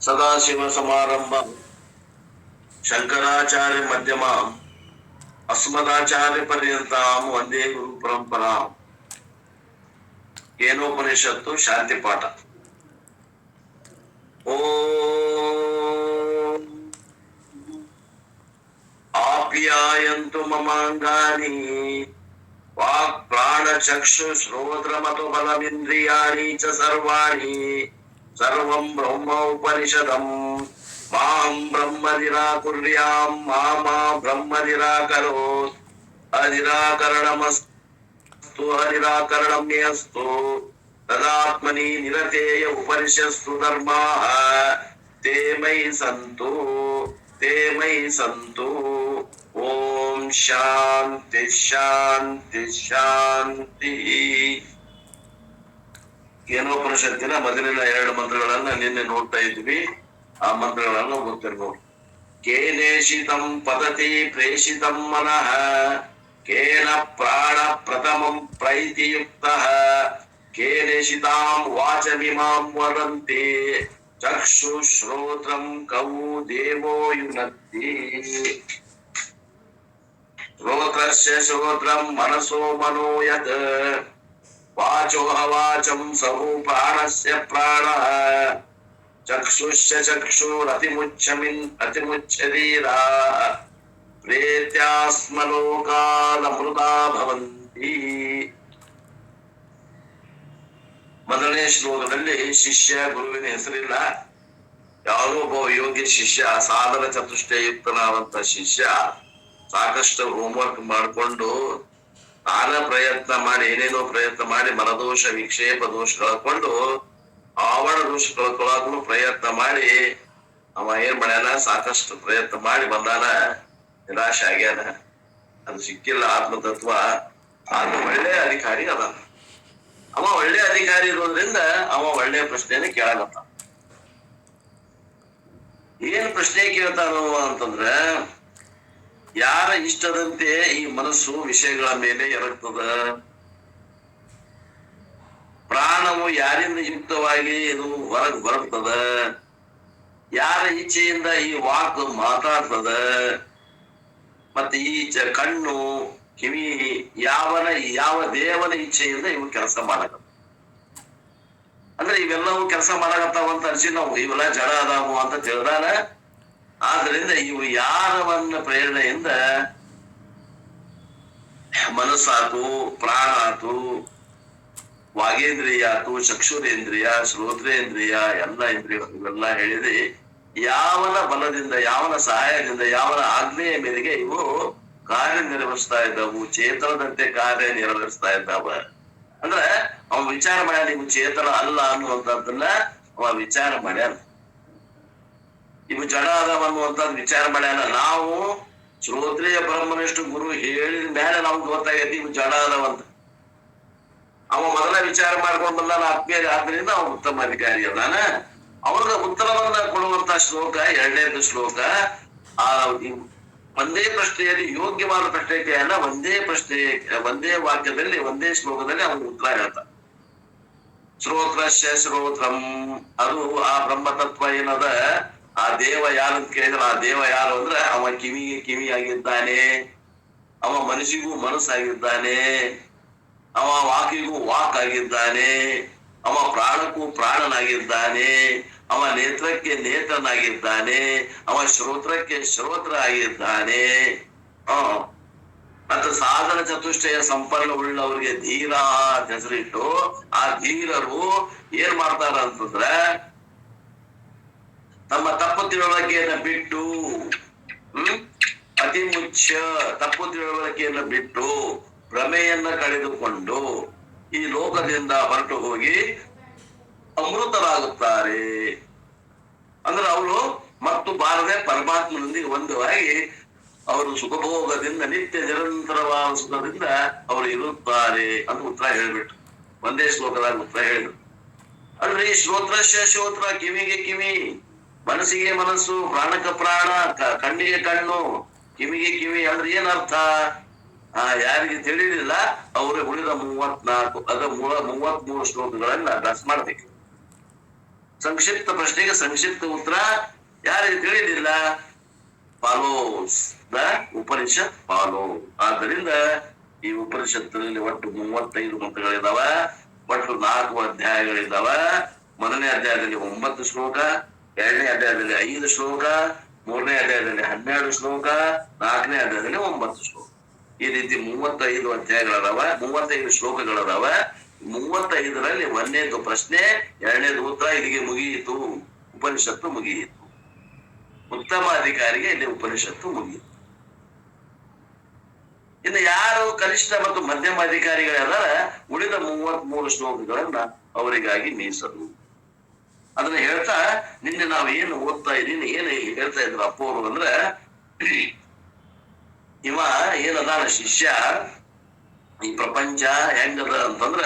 ಸದಾಶಿವ ಸಮಾರಂಭ ಶಂಕರಾಚಾರ್ಯ ಮಧ್ಯಮ ಅಸ್ಮದಾಚಾರ್ಯ ಪರ್ಯಂತಾಂ ವಂದೇ ಗುರು ಪರಂಪರಾ. ಕೇನೋಪನಿಷತ್ತು ಶಾಂತಿ ಪಾಠ. ಓಂ ಆಪ್ಯಾಯಂತು ಮಮಾಂಗಾನಿ ವಾಕ್ ಪ್ರಾಣ ಚಕ್ಷು ಶ್ರೋತ್ರ ಮತು ಬಲಮಿಂದ್ರಿಯಾಣಿ ಚ ಸರ್ವಾಣಿ ಸರ್ವಂ ಬ್ರಹ್ಮ ಉಪನಿಷದಂ ಮಾಂ ಬ್ರಹ್ಮ ನಿರಾಕುರ್ಯಾಂ ಮಾ ಬ್ರಹ್ಮ ನಿರಾಕರೋತ್. ಅನಿರಾಕರಣಮಸ್ತು ಅನಿರಾಕರಣಂ ಮೇऽಸ್ತು ತದಾತ್ಮನಿ ನಿರತೇಯ ಉಪನಿಷತ್ಸು ಧರ್ಮಾಃ ತೇ ಮಯಿ ಸಂತು. ಓಂ ಶಾಂತಿ ಶಾಂತಿ ಶಾಂತಿ. ಕೇನೋಪನಿಷತ್ತಿನ ಮೊದಲಿನ 2 ಮಂತ್ರಗಳನ್ನ ನಿನ್ನೆ ನೋಡ್ತಾ ಇದ್ವಿ. ಆ ಮಂತ್ರಗಳನ್ನ ಓದ್ತಿರ್ಬೋದು. ಕೇನೇಷಿತಂ ಪತತಿ ಪ್ರೇಷಿತಂ ಮನಃ ಕೇನ ಪ್ರಾಣ ಪ್ರಥಮಂ ಪ್ರೈತಿಯುಕ್ತಃ ಕೇನೇಷಿತಾಂ ವಾಚಮಿಮಾಂ ವದಂತಿ ಚಕ್ಷು ಶ್ರೋತ್ರಂ ಕೌ ದೇವೋ ಯುನಕ್ತಿ. ಶ್ರೋತ್ರಸ್ಯ ಶ್ರೋತ್ರಂ ಮನಸೋ ಮನೋ ಯತ್ ವಾಚೋ ಅವಾಚಂ ಸಹು ಪ್ರಾಣಸ್ಯ ಪ್ರಾಣಃ ಚಕ್ಷುಶ್ಚ ಚಕ್ಷುರತಿಮುಚ್ಛತೀರಾ ಪ್ರೇತ್ಯಾಸ್ಮಲೋಕಾಲಮೃತಾ ಭವಂತಿ. ಮೊದಲನೇ ಶ್ಲೋಕದಲ್ಲಿ ಶಿಷ್ಯ ಗುರುವಿನ ಹೆಸರಿಲ್ಲ. ಯಾವುದೋ ಒಬ್ಬ ಯೋಗ್ಯ ಶಿಷ್ಯ, ಸಾಧನ ಚತುಷ್ಟಯುಕ್ತನಾದಂತ ಶಿಷ್ಯ ಸಾಕಷ್ಟು ಹೋಮ್ವರ್ಕ್ ಮಾಡಿಕೊಂಡು ತಾನ ಪ್ರಯತ್ನ ಮಾಡಿ ಏನೇನೋ ಪ್ರಯತ್ನ ಮಾಡಿ ಮನದೋಷ ವಿಕ್ಷೇಪ ದೋಷ ಕಳ್ಕೊಂಡು ಆವರಣ ದೋಷ ಕಳ್ಕೊಳಕು ಪ್ರಯತ್ನ ಮಾಡಿ ಅವ ಏನ್ ಮಾಡ್ಯಾನ, ಸಾಕಷ್ಟು ಪ್ರಯತ್ನ ಮಾಡಿ ಬಂದಾನ, ನಿರಾಶೆ ಆಗ್ಯಾನ. ಅದು ಸಿಕ್ಕಿಲ್ಲ ಆತ್ಮತತ್ವ. ಆತ ಒಳ್ಳೆ ಅಧಿಕಾರಿ ಅದಾನ. ಅವ ಒಳ್ಳೆ ಅಧಿಕಾರಿ ಇರೋದ್ರಿಂದ ಅವ ಒಳ್ಳೆ ಪ್ರಶ್ನೆನ ಕೇಳಕತ್ತ. ಏನ್ ಪ್ರಶ್ನೆ ಕೇಳ್ತಾನೋ ಅಂತಂದ್ರ, ಯಾರ ಇಷ್ಟದಂತೆ ಈ ಮನಸ್ಸು ವಿಷಯಗಳ ಮೇಲೆ ಎರಗ್ತದ? ಪ್ರಾಣವು ಯಾರಿಂದ ಯುಕ್ತವಾಗಿ ಇದು ಹೊರಗ್ ಬರ್ತದ? ಯಾರ ಇಚ್ಛೆಯಿಂದ ಈ ವಾಕ್ ಮಾತಾಡ್ತದ? ಮತ್ತೆ ಈ ಕಣ್ಣು ಕಿವಿ ಯಾವ ದೇವನ ಇಚ್ಛೆಯಿಂದ ಇವು ಕೆಲಸ ಮಾಡಕತ್ತ? ಅಂದ್ರೆ ಇವೆಲ್ಲವೂ ಕೆಲಸ ಮಾಡಕತ್ತಾವಂತ ಅನ್ಸಿ ನಾವು ಇವೆಲ್ಲ ಜಡ ಅದಾವು ಅಂತ ತಿಳಿದಾನ. ಆದ್ರಿಂದ ಇವು ಯಾರವನ್ನ ಪ್ರೇರಣೆಯಿಂದ ಮನಸ್ಸಾತು, ಪ್ರಾಣ ಆತು, ವಾಗೇಂದ್ರಿಯ ಆತು, ಚಕ್ಷುರೇಂದ್ರಿಯ, ಶ್ರೋತ್ರೇಂದ್ರಿಯ, ಎಲ್ಲ ಇಂದ್ರಿಯ ಇವೆಲ್ಲ ಹೇಳಿದೆ ಯಾವನ ಬಲದಿಂದ, ಯಾವನ ಸಹಾಯದಿಂದ, ಯಾವನ ಆಜ್ಞೆಯ ಮೇರೆಗೆ ಇವು ಕಾರ್ಯನಿರ್ವಹಿಸ್ತಾ ಇದ್ದಾವು, ಚೇತನದಂತೆ ಕಾರ್ಯನಿರ್ವಹಿಸ್ತಾ ಇದ್ದಾವ. ಅಂದ್ರೆ ಅವ ವಿಚಾರ ಮಾಡ್ಯಾನ, ಇವು ಚೇತನ ಅಲ್ಲ ಅನ್ನುವಂಥದ್ದನ್ನ ಅವ ವಿಚಾರ ಮಾಡ್ಯಾನ. ಇವು ಜಡ ಅದಾವ ಅನ್ನುವಂಥದ್ದು ವಿಚಾರ ಮಾಡ್ಯಾನ. ನಾವು ಶ್ರೋತ್ರಿಯ ಬ್ರಹ್ಮನಿಷ್ಠ ಗುರು ಹೇಳಿದ ಮೇಲೆ ನಮ್ಗೆ ಗೊತ್ತಾಗೈತಿ ಇವು ಜಡ ಅದಾವಂತ. ಅವ ಮೊದಲ ವಿಚಾರ ಮಾಡ್ಕೊಂಡ್ ಬಂದಾನ ಆತ್ಮೀಯ. ಆದ್ರಿಂದ ಅವ ಉತ್ತಮ ಅಧಿಕಾರಿ ಅದಾನ. ಅವ್ರಿಗೆ ಉತ್ತರವನ್ನ ಕೊಡುವಂತ ಶ್ಲೋಕ 2ನೇ ಶ್ಲೋಕ. ಆ ಒಂದೇ ಪ್ರಶ್ನೆಯಲ್ಲಿ ಯೋಗ್ಯವಾದ ಪ್ರಶ್ನೆಯನ್ನ ಒಂದೇ ವಾಕ್ಯದಲ್ಲಿ, ಒಂದೇ ಶ್ಲೋಕದಲ್ಲಿ ಅವನು ಉತ್ತರ ಹೇಳ್ತಾನೆ. ಶ್ರೋತ್ರಶ್ಯ ಶ್ರೋತ್ರಂ, ಅದು ಆ ಬ್ರಹ್ಮತತ್ವ ಏನದ, ಆ ದೇವ ಯಾರು ಅಂತ ಕೇಳಿದ್ರೆ ಆ ದೇವ ಯಾರು ಅಂದ್ರೆ ಅವ ಕಿವಿಗೆ ಕಿವಿ ಆಗಿದ್ದಾನೆ, ಅವ ಮನಸ್ಸಿಗೂ ಮನಸ್ಸಾಗಿದ್ದಾನೆ, ಅವ ವಾಕಿಗೂ ವಾಕ್ ಆಗಿದ್ದಾನೆ, ಅವ ಪ್ರಾಣಕ್ಕೂ ಪ್ರಾಣನಾಗಿದ್ದಾನೆ, ಅವ ನೇತ್ರಕ್ಕೆ ನೇತ್ರನಾಗಿದ್ದಾನೆ, ಅವ ಶ್ರೋತ್ರಕ್ಕೆ ಶ್ರೋತ್ರ ಆಗಿದ್ದಾನೆ. ಮತ್ತೆ ಸಾಧನ ಚತುಷ್ಟಯ ಸಂಪನ್ನ ಉಳ್ಳವರಿಗೆ ಧೀರ ಅಂತ ಹೆಸರಿಟ್ಟು ಆ ಧೀರರು ಏನ್ ಮಾಡ್ತಾರ ಅಂತಂದ್ರ, ತಮ್ಮ ತಪ್ಪು ತಿಳುವಳಿಕೆಯನ್ನ ಬಿಟ್ಟು ತಪ್ಪು ತಿಳುವಳಿಕೆಯನ್ನ ಬಿಟ್ಟು ಭ್ರಮೆಯನ್ನ ಕಳೆದುಕೊಂಡು ಈ ಲೋಕದಿಂದ ಹೊರಟು ಹೋಗಿ ಅಮೃತರಾಗುತ್ತಾರೆ. ಅಂದ್ರೆ ಅವರು ಮತ್ತು ಬಾರದೆ ಪರಮಾತ್ಮನೊಂದಿಗೆ ಒಂದವಾಗಿ ಅವರು ಸುಖಭೋಗದಿಂದ ನಿತ್ಯ ನಿರಂತರವಾದ ಸುಖದಿಂದ ಅವರು ಇರುತ್ತಾರೆ ಅಂತ ಉತ್ತರ ಹೇಳ್ಬಿಟ್ಟು ಒಂದೇ ಶ್ಲೋಕದಾಗ ಉತ್ತರ ಹೇಳಿದ್ರು. ಅಂದ್ರೆ ಈ ಶ್ರೋತ್ರಶ್ಯ ಶ್ರೋತ್ರ, ಕಿವಿಗೆ ಕಿವಿ, ಮನಸ್ಸಿಗೆ ಮನಸ್ಸು, ಪ್ರಾಣಕ್ಕೆ ಪ್ರಾಣ, ಕಣ್ಣಿಗೆ ಕಣ್ಣು, ಕಿವಿಗೆ ಕಿವಿ ಅಂದ್ರೆ ಏನರ್ಥ? ಯಾರಿಗೆ ತಿಳಿಲಿಲ್ಲ ಅವ್ರಿಗೆ ಉಳಿದ 34 ಅದ 33 ಶ್ಲೋಕಗಳನ್ನ ಅಭ್ಯಾಸ ಮಾಡ್ಬೇಕು. ಸಂಕ್ಷಿಪ್ತ ಪ್ರಶ್ನೆಗೆ ಸಂಕ್ಷಿಪ್ತ ಉತ್ತರ ಯಾರಿಗೆ ತಿಳಿದಿಲ್ಲ? Follows the Upanishad follow. ಆದ್ದರಿಂದ ಈ ಉಪನಿಷತ್ತಿನಲ್ಲಿ ಒಟ್ಟು 35 ಮಂತ್ರಗಳಿದಾವ, ಒಟ್ಟು 4 ಅಧ್ಯಾಯಗಳಿದಾವ. ಮೊದಲನೇ ಅಧ್ಯಾಯದಲ್ಲಿ 9 ಶ್ಲೋಕ, ಎರಡನೇ ಅಧ್ಯಾಯದಲ್ಲಿ 5 ಶ್ಲೋಕ, ಮೂರನೇ ಅಧ್ಯಾಯದಲ್ಲಿ 12 ಶ್ಲೋಕ, ನಾಲ್ಕನೇ ಅಧ್ಯಾಯದಲ್ಲಿ 9 ಶ್ಲೋಕ. ಈ ರೀತಿ 35 ಅಧ್ಯಾಯಗಳದಾವ, 35 ಶ್ಲೋಕಗಳದಾವ. 35ರಲ್ಲಿ ಒಂದನೇದು ಪ್ರಶ್ನೆ, ಎರಡನೇದು ಉತ್ತರ. ಇಲ್ಲಿಗೆ ಮುಗಿಯಿತು, ಉಪನಿಷತ್ತು ಮುಗಿಯಿತು. ಉತ್ತಮ ಅಧಿಕಾರಿಗೆ ಇಲ್ಲಿ ಉಪನಿಷತ್ತು ಮುಗಿಯಿತು. ಇನ್ನು ಯಾರು ಕನಿಷ್ಠ ಮತ್ತು ಮಧ್ಯಮ ಅಧಿಕಾರಿಗಳಾದ ಉಳಿದ 33 ಶ್ಲೋಕಗಳನ್ನ ಅವರಿಗಾಗಿ ಮೀಸಲು. ಅದನ್ನ ಹೇಳ್ತಾ ನಿನ್ನೆ ನಾವು ಏನು ಓದ್ತಾ ಇದ್ದೀನಿ, ಏನು ಹೇಳ್ತಾ ಇದ್ರು ಅಪ್ಪ ಅವರು ಅಂದ್ರೆ, ಇವ ಏನದಾನ ಶಿಷ್ಯ, ಈ ಪ್ರಪಂಚ ಹೆಂಗದ ಅಂತಂದ್ರ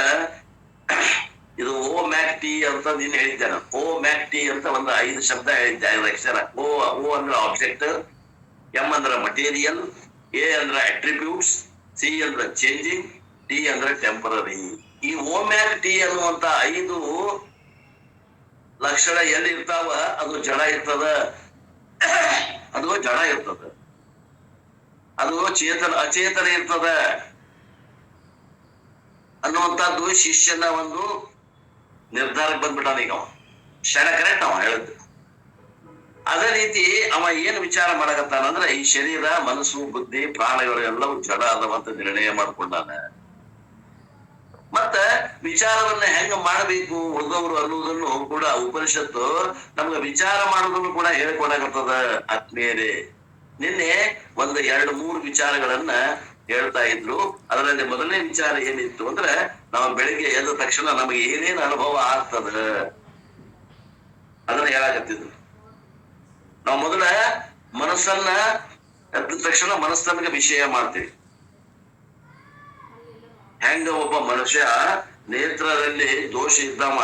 ಇದು ಓ ಮ್ಯಾಕ್ ಟಿ ಅಂತ ನೀನ್ ಹೇಳಿದ್ದಾನ. ಓ ಮ್ಯಾಕ್ ಟಿ ಅಂತ ಒಂದು 5 ಶಬ್ದ ಹೇಳಿದ್ದೆ, 5 ಅಕ್ಷರ. ಓ ಅಂದ್ರೆ ಆಬ್ಜೆಕ್ಟ್, ಎಂ ಅಂದ್ರೆ ಮಟೀರಿಯಲ್, ಎ ಅಂದ್ರೆ ಅಟ್ರಿಬ್ಯೂಟ್ಸ್, ಸಿ ಅಂದ್ರೆ ಚೇಂಜಿಂಗ್, ಟಿ ಅಂದ್ರೆ ಟೆಂಪರರಿ. ಈ ಓ ಮ್ಯಾಕ್ ಟಿ ಅನ್ನುವಂತ 5 ಲಕ್ಷಣ ಎಲ್ಲಿ ಇರ್ತಾವ ಅದು ಜಡ ಇರ್ತದ, ಅದು ಜಡ ಇರ್ತದ, ಅದು ಅಚೇತನ ಇರ್ತದ ಅನ್ನುವಂಥದ್ದು ಶಿಷ್ಯನ ಒಂದು ನಿರ್ಧಾರಕ್ಕೆ ಬಂದ್ಬಿಟ್ಟಾನ. ಈಗ ಅವ ಕ್ಷಣ ಕರೆಕ್ಟ್ ಅವ ಹೇಳಿದ್ದು. ಅದೇ ರೀತಿ ಅವ ಏನ್ ವಿಚಾರ ಮಾಡಕತ್ತಾನಂದ್ರೆ, ಈ ಶರೀರ, ಮನಸ್ಸು, ಬುದ್ಧಿ, ಪ್ರಾಣಗಳು ಎಲ್ಲವೂ ಜಡ ಅದವಂತ ನಿರ್ಣಯ ಮಾಡ್ಕೊಂಡಾನ. ಮತ್ತ ವಿಚಾರವನ್ನ ಹೆಂಗ ಮಾಡಬೇಕು ಉಳಿದವರು ಅನ್ನುವುದನ್ನು ಕೂಡ ಉಪನಿಷತ್ತು ನಮ್ಗೆ ವಿಚಾರ ಮಾಡೋದನ್ನು ಕೂಡ ಹೇಳ್ಕೊಡಕತ್ತದ ಆತ್ಮೀಯರೇ. ನಿನ್ನೆ 2-3 ವಿಚಾರಗಳನ್ನ ಹೇಳ್ತಾ ಇದ್ರು. ಅದರಲ್ಲಿ ಮೊದಲನೇ ವಿಚಾರ ಏನಿತ್ತು ಅಂದ್ರೆ, ನಾವು ಬೆಳಿಗ್ಗೆ ಎದ್ದ ತಕ್ಷಣ ನಮಗೆ ಏನೇನು ಅನುಭವ ಆಗ್ತದ ಅದನ್ನ ಹೇಳಾಕತ್ತಿದ್ರು. ನಾವು ಮೊದಲ ಮನಸ್ಸನ್ನ ಎದ್ದ ತಕ್ಷಣ ಮನಸ್ಸನ್ನ ವಿಷಯ ಮಾಡ್ತೀವಿ. ಹೆಂಗ ಒಬ್ಬ ಮನುಷ್ಯ ನೇತ್ರದಲ್ಲಿ ದೋಷ ಇದ್ದವ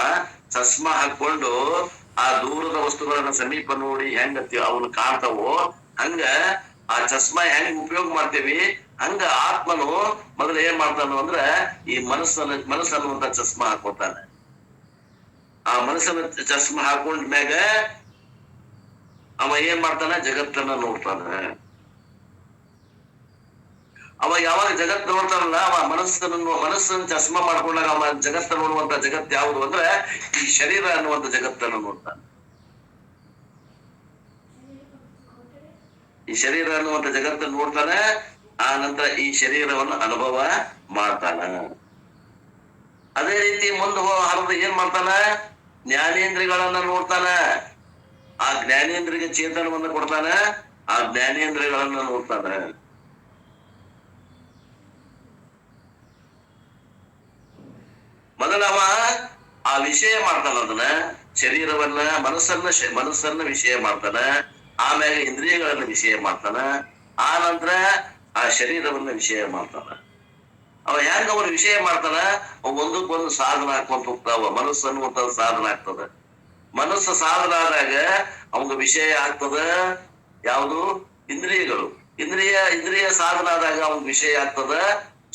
ಚಸ್ಮಾ ಹಾಕೊಂಡು ಆ ದೂರದ ವಸ್ತುಗಳನ್ನ ಸಮೀಪ ನೋಡಿ ಹೆಂಗ ಅವನು ಕಾಣ್ತಾವೋ, ಹಂಗ ಆ ಚಸ್ಮಾ ಹೆಂಗ್ ಉಪಯೋಗ ಮಾಡ್ತೇವಿ, ಹಂಗ ಆತ್ಮನು ಮೊದಲು ಏನ್ ಮಾಡ್ತಾನು ಅಂದ್ರೆ ಈ ಮನಸ್ಸನ್ನುವಂತ ಚಸ್ಮಾ ಹಾಕೋತಾನೆ. ಆ ಮನಸ್ಸನ್ನ ಚಸ್ಮಾ ಹಾಕೊಂಡ್ಮ್ಯಾಗ ಅವ ಏನ್ ಮಾಡ್ತಾನ, ಜಗತ್ತನ್ನ ನೋಡ್ತಾನ. ಅವ ಯಾವಾಗ ಜಗತ್ ನೋಡ್ತಾನಲ್ಲ, ಅವ ಮನಸ್ಸನ್ನು ಚಸ್ಮಾ ಮಾಡ್ಕೊಂಡಾಗ ಅವ ಜಗತ್ತ ನೋಡುವಂತ ಜಗತ್ ಯಾವುದು ಅಂದ್ರೆ ಈ ಶರೀರ ಅನ್ನುವಂತ ಜಗತ್ತನ್ನು ನೋಡ್ತಾನೆ. ಈ ಶರೀರ ಅನ್ನುವಂತ ಜಗತ್ತನ್ನು ನೋಡ್ತಾನೆ. ಆ ನಂತರ ಈ ಶರೀರವನ್ನು ಅನುಭವ ಮಾಡ್ತಾನ. ಅದೇ ರೀತಿ ಮುಂದೆ ಹರಿದು ಏನ್ ಮಾಡ್ತಾನ, ಜ್ಞಾನೇಂದ್ರಿಯಗಳನ್ನ ನೋಡ್ತಾನ. ಆ ಜ್ಞಾನೇಂದ್ರಿಗೆ ಚೇತನವನ್ನ ಕೊಡ್ತಾನ. ಆ ಜ್ಞಾನೇಂದ್ರಿಯಗಳನ್ನ ನೋಡ್ತಾನ. ಮೊದಲವ ಆ ವಿಷಯ ಮಾಡ್ತಾನ, ಅದನ್ನ ಶರೀರವನ್ನ ಮನಸ್ಸನ್ನ ವಿಷಯ ಮಾಡ್ತಾನ. ಆಮೇಲೆ ಇಂದ್ರಿಯಗಳನ್ನ ವಿಷಯ ಮಾಡ್ತಾನ. ಆ ನಂತರ ಆ ಶರೀರವನ್ನ ವಿಷಯ ಮಾಡ್ತಾನ. ಅವ ಹೆಂಗ ಅವನು ವಿಷಯ ಮಾಡ್ತಾನ, ಒಂದಕ್ಕೊಂದು ಸಾಧನ ಹಾಕೊಂತ ಹೋಗ್ತಾವ. ಮನಸ್ಸು ಅನ್ನುವಂಥದ್ದು ಸಾಧನ ಆಗ್ತದ. ಮನಸ್ಸು ಸಾಧನ ಆದಾಗ ಅವಂಗ ವಿಷಯ ಆಗ್ತದ ಯಾವುದು, ಇಂದ್ರಿಯಗಳು. ಇಂದ್ರಿಯ ಸಾಧನ ಆದಾಗ ಅವಂಗ ವಿಷಯ ಆಗ್ತದ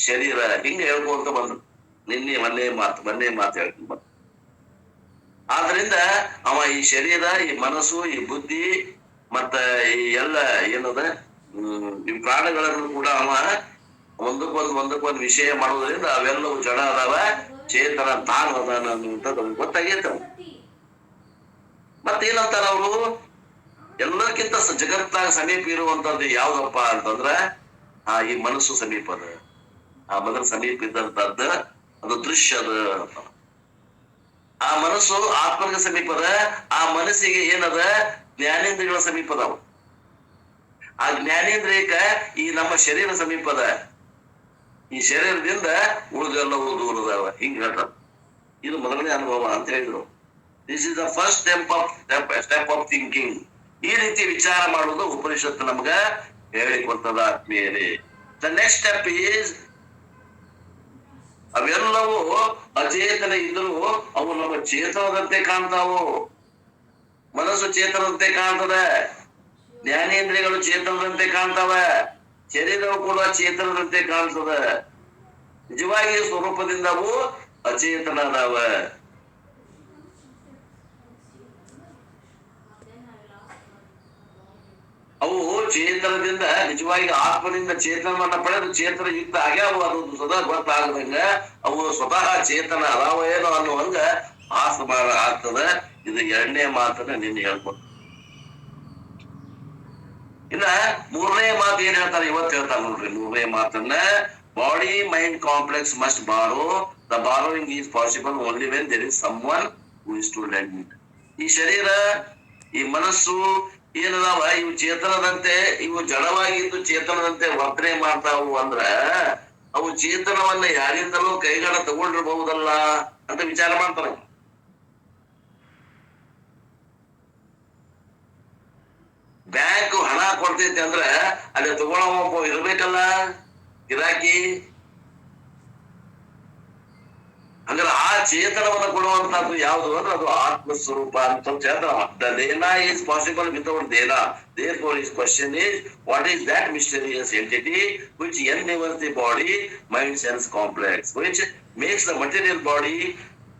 ಶರೀರ. ಹಿಂಗ ಹೇಳ್ಕೊಂತ ಬಂದ್ರು ಮೊನ್ನೆ ಮಾತು ಹೇಳ್ಕೊಂಡ್ ಬಂದ. ಆದ್ರಿಂದ ಅವ ಈ ಶರೀರ, ಈ ಮನಸ್ಸು, ಈ ಬುದ್ಧಿ ಮತ್ತ ಈ ಎಲ್ಲ ಏನದ ಈ ಪ್ರಾಣಗಳನ್ನು ಕೂಡ ಅವ ಒಂದಕ್ಕೊಂದು ವಿಷಯ ಮಾಡೋದ್ರಿಂದ ಅವೆಲ್ಲವೂ ಜಡ ಅದಾವ, ಚೇತನ ತಾನು ಅದಾನ ಅನ್ನುವಂಥದ್ದು ಗೊತ್ತಾಗೈತ. ಮತ್ತೇನಂತಾರ ಅವರು, ಎಲ್ಲಕ್ಕಿಂತ ಜಗತ್ತಾಗ ಸಮೀಪ ಇರುವಂತದ್ದು ಯಾವ್ದಪ್ಪ ಅಂತಂದ್ರ ಈ ಮನಸ್ಸು ಸಮೀಪ ಅದ. ಆ ಮೊದಲು ಸಮೀಪ ಇದ್ದಂತದ್ದು ಅದು ದೃಶ್ಯ ಅದ. ಆ ಮನಸ್ಸು ಆತ್ಮನಿಗೆ ಸಮೀಪದ. ಆ ಮನಸ್ಸಿಗೆ ಏನದ, ಜ್ಞಾನೇಂದ್ರಿಯಗಳ ಸಮೀಪದವ. ಆ ಜ್ಞಾನೇಂದ್ರಿಯಕ್ಕ ಈ ನಮ್ಮ ಶರೀರ ಸಮೀಪದ. ಈ ಶರೀರದಿಂದ ಉಳಿದೆಲ್ಲವೂ ದೂರದವ. ಹಿಂಗ ಹೇಳ್ತಾರ. ಇದು ಮೊದಲನೇ ಅನುಭವ ಅಂತ ಹೇಳಿದ್ರು. This is the first step of thinking. ಈ ರೀತಿ ವಿಚಾರ ಮಾಡುವುದು ಉಪನಿಷತ್ತು ನಮ್ಗ ಹೇಳಿಕೊಡ್ತದ ಆತ್ಮೀಯರೇ. ದ ನೆಕ್ಸ್ಟ್ ಸ್ಟೆಪ್ ಈಸ್, ಅವೆಲ್ಲವೂ ಅಚೇತನ ಇದ್ರು ಅವು ನಮ್ಮ ಚೇತನದಂತೆ ಕಾಣ್ತಾವು. ಮನಸ್ಸು ಚೇತನದಂತೆ ಕಾಣ್ತದ, ಜ್ಞಾನೇಂದ್ರಿಯಗಳು ಚೇತನದಂತೆ ಕಾಣ್ತಾವ, ಶರೀರವು ಕೂಡ ಚೇತನದಂತೆ ಕಾಣ್ತದ. ನಿಜವಾಗಿ ಸ್ವರೂಪದಿಂದ ಅವು ಅಚೇತನ ಅದಾವ. ಚೇತನದಿಂದ ನಿಜವಾಗಿ ಆತ್ಮನಿಂದ ಚೇತನವನ್ನ ಪಡೆದು ಚೇತನ ಯುಕ್ತ ಆಗ್ಯಾವ ಅದು ಸದಾ ಗೊತ್ತಾಗದಂಗ ಅವು ಸ್ವತಃ ಚೇತನ ಅದಾವ ಏನೋ ಅನ್ನುವಂಗ ಆಸಮಾನ ಆಗ್ತದ. ಇದು 2ನೇ ಮಾತನ್ನ ನಿನ್ನೆ ಹೇಳ್ಕೊತ. ಇನ್ನ 3ನೇ ಮಾತು ಏನ್ ಹೇಳ್ತಾರೆ ಇವತ್ತು ಹೇಳ್ತಾರೆ ನೋಡ್ರಿ. 3ನೇ ಮಾತನ್ನ body mind complex must borrow. The borrowing is possible only when there is someone who is to lend. ಈ ಶರೀರ ಈ ಮನಸ್ಸು ಏನದಾವ ಇವು ಚೇತನದಂತೆ, ಇವು ಜಡವಾಗಿದ್ದು ಚೇತನದಂತೆ ವರ್ತನೆ ಮಾಡ್ತಾವು ಅಂದ್ರ ಅವು ಚೇತನವನ್ನ ಯಾರಿಂದಲೂ ಕೈಗಾಡ ತಗೊಂಡಿರ್ಬಹುದಲ್ಲ ಅಂತ ವಿಚಾರ ಮಾಡ್ತಾರ. ಬ್ಯಾಂಕ್ ಹಣ ಕೊಡ್ತೈತಿ ಅಂದ್ರ ಅಲ್ಲಿ ತಗೊಳ್ಳೋ ಇರ್ಬೇಕಲ್ಲ ಗಿರಾಕಿ. ಅಂದ್ರೆ ಆ ಚೇತನವನ್ನ ಕೊಡುವಂತದ್ದು ಯಾವುದು ಅಂದ್ರೆ ಅದು ಆತ್ಮಸ್ವರೂಪ ಅಂತ ಚೇತನ. ದ ದೇನ ಈಸ್ ಪಾಸಿಬಲ್ ವಿತೌಟ್ ದೇನ. Therefore his question is, what is that mysterious entity which endeavors the body mind sense complex, which makes the material body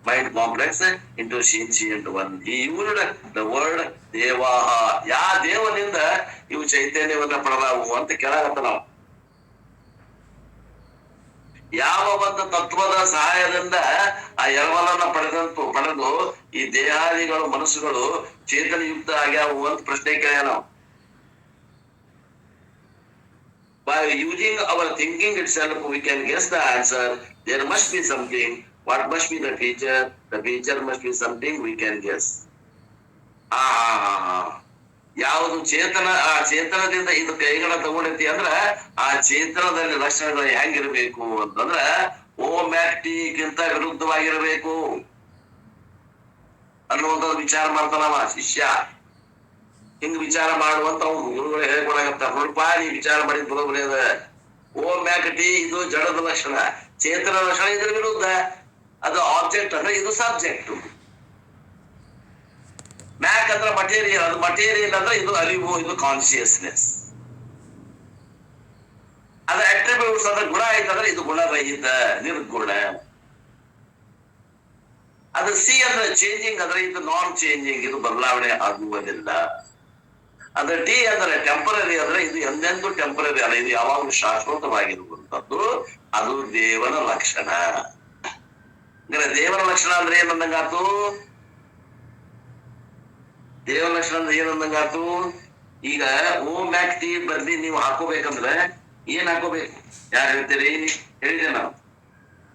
mind complex into sentient one? He used the word devaha. ಯಾ ದೇವನಿಂದ ಇವು ಚೈತನ್ಯವನ್ನ ಪಡೆದಾವು ಅಂತ ಕೇಳಾಗತ್ತ ನಾವು. ಯಾವ ಒಂದು ತತ್ವದ ಸಹಾಯದಿಂದ ಆ ಎರವಲನ್ನ ಪಡೆದು ಈ ದೇಹಾದಿಗಳು ಮನಸ್ಸುಗಳು ಚೇತನಯುಕ್ತ ಆಗ್ಯಾವು ಅಂತ ಪ್ರಶ್ನೆ ಕೇಳ ನಾವು. By using our thinking itself we can guess the answer. There must be something. What must be the feature? The feature must be something we can guess. ಯಾವುದು ಚೇತನ, ಆ ಚೇತನದಿಂದ ಇದು ಕೈಗಳ ತಗೊಂಡೈತಿ ಅಂದ್ರ ಆ ಚೇತನದಲ್ಲಿ ಲಕ್ಷಣಗಳು ಹೆಂಗಿರ್ಬೇಕು ಅಂತಂದ್ರ ಓಮ್ಯಾಕ್ಟಿಗಿಂತ ವಿರುದ್ಧವಾಗಿರ್ಬೇಕು ಅನ್ನುವಂಥದ್ದು ವಿಚಾರ ಮಾಡ್ತಾನವ ಶಿಷ್ಯ. ಹಿಂಗ್ ವಿಚಾರ ಮಾಡುವಂತ ಅವ್ನು ಗುರುಗಳು ಹೇಳ್ಕೊಡಾಗತ್ತಾರ. ನೋಡಪ್ಪ ನೀ ವಿಚಾರ ಮಾಡಿದ್ ಬರೋಬ್ರಿ ಅದ. ಓಮ್ಯಾಕ್ಟಿ ಇದು ಜಡದ ಲಕ್ಷಣ, ಚೇತನ ಲಕ್ಷಣ ಇದ್ರ ವಿರುದ್ಧ. ಅದು ಆಬ್ಜೆಕ್ಟ್ ಅಂದ್ರೆ ಇದು ಸಬ್ಜೆಕ್ಟ್. ಮ್ಯಾಕ್ ಅಂದ್ರೆ ಮಟೀರಿಯಲ್, ಅದು ಮಟೀರಿಯಲ್ ಅಂದ್ರೆ ಇದು ಅರಿವು, ಇದು ಕಾನ್ಶಿಯಸ್ನೆಸ್. ಅದು ಅಟ್ರಿಬ್ಯೂಟ್ಸ್ ಅಂದ್ರೆ ಗುಣ ಆಯ್ತಂದ್ರೆ ಇದು ಗುಣರಹಿತ ನಿರ್ಗುಣ. ಅದು ಸಿ ಅಂದ್ರೆ ಚೇಂಜಿಂಗ್ ಅಂದ್ರೆ ಇದು ನಾನ್ ಚೇಂಜಿಂಗ್, ಇದು ಬದಲಾವಣೆ ಆಗುವುದಿಲ್ಲ. ಅದು ಟಿ ಅಂದ್ರೆ ಟೆಂಪರರಿ ಅಂದ್ರೆ ಇದು ಎಂದೆಂದೂ ಟೆಂಪರರಿ ಅಲ್ಲ, ಇದು ಯಾವಾಗಲೂ ಶಾಶ್ವತವಾಗಿರುವಂತದ್ದು. ಅದು ದೇವನ ಲಕ್ಷಣ. ಅಂದ್ರೆ ದೇವನ ಲಕ್ಷಣ ಅಂದ್ರೆ ಏನಂದಂಗಾತು? ದೇವರ ಲಕ್ಷಣ ಅಂದ್ರೆ ಏನಂದಂಗಾತು? ಈಗ ಓಮ್ಯಾಕ್ಟಿ ಬರ್ದಿ ನೀವು ಹಾಕೋಬೇಕಂದ್ರೆ ಏನ್ ಹಾಕೋಬೇಕು? ಯಾರು ಹೇಳ್ತೀರಿ? ಹೇಳಿದೆ ನಾವು.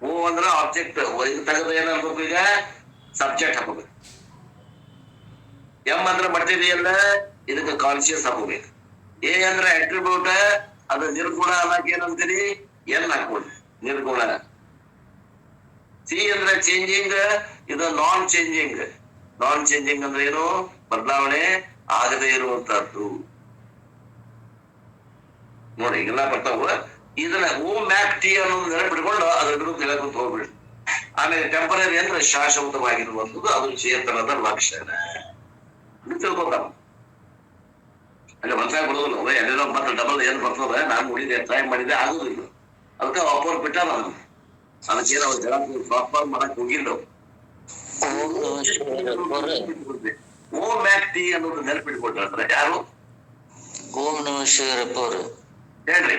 ಓ ಅಂದ್ರ ಆಬ್ಜೆಕ್ಟ್, ಇದು ತೆಗೆದು ಏನ್ ಅನ್ಬೇಕು? ಈಗ ಸಬ್ಜೆಕ್ಟ್ ಹಾಕೋಬೇಕು. ಎಂ ಅಂದ್ರೆ ಮಟೀರಿಯಲ್, ಇದಕ್ಕೆ ಕಾನ್ಶಿಯಸ್ ಹಾಕೋಬೇಕು. ಎ ಅಂದ್ರೆ ಅಟ್ರಿಬ್ಯೂಟ್, ಅದು ನಿರ್ಗುಣ ಅನ್ನಕ್ ಏನಂತೀರಿ? ಎನ್ ಹಾಕೋದು ನಿರ್ಗುಣ. ಸಿ ಅಂದ್ರೆ ಚೇಂಜಿಂಗ್, ಇದು ನಾನ್ ಚೇಂಜಿಂಗ್. ನಾನ್ ಚೇಂಜಿಂಗ್ ಅಂದ್ರೆ ಏನು? ಬದಲಾವಣೆ ಆಗದೆ ಇರುವಂತಹದ್ದು. ನೋಡಿ ಈಗೆಲ್ಲ ಬರ್ತಾವ. ಇದನ್ನ ಓಮ್ಯಾಕ್ಟಿ ಅನ್ನೋದು ನೆನಪಿಟ್ಕೊಂಡು ಅದ್ರ ವಿರುದ್ಧ ಹೇಳಕ್ ಹೋಗ್ಬಿಡಿ. ಆಮೇಲೆ ಟೆಂಪರರಿ ಅಂದ್ರೆ ಶಾಶ್ವತವಾಗಿರುವಂಥದ್ದು, ಅದು ಚೇತನದ ಲಕ್ಷಣ ತಿಳ್ಕೊತಾವ. ಅಲ್ಲಿ ಮನ್ಸಾಗ ಬಿಡೋದಿಲ್ಲ. ಎಲ್ಲೆಲ್ಲ ಮತ್ತೆ ಡಬಲ್ ಏನ್ ಬರ್ತದ, ನಾನು ನೋಡಿದೆ, ಟ್ರೈ ಮಾಡಿದೆ, ಆಗುದಿಲ್ಲ. ಅದಕ್ಕೆ ಅಪ್ಪೋರ್ ಬಿಟ್ಟ ನಾನು ಅದಕ್ಕೇನು ಅವ್ರು ಜನ ಪ್ರಾಪರ್ ಮಾಡಕ್ ಹೋಗಿಲ್ಲ. ಓಮ್ಯಾಕ್ಟಿ ಅನ್ನೋದು ನೆನಪಿಟ್ಕೊಳ್ತಾರೆ ಯಾರು? ಓಂ ನಮಃ ಶಿವರಪ್ಪ ಅವ್ರು ಹೇಳ್ರಿ.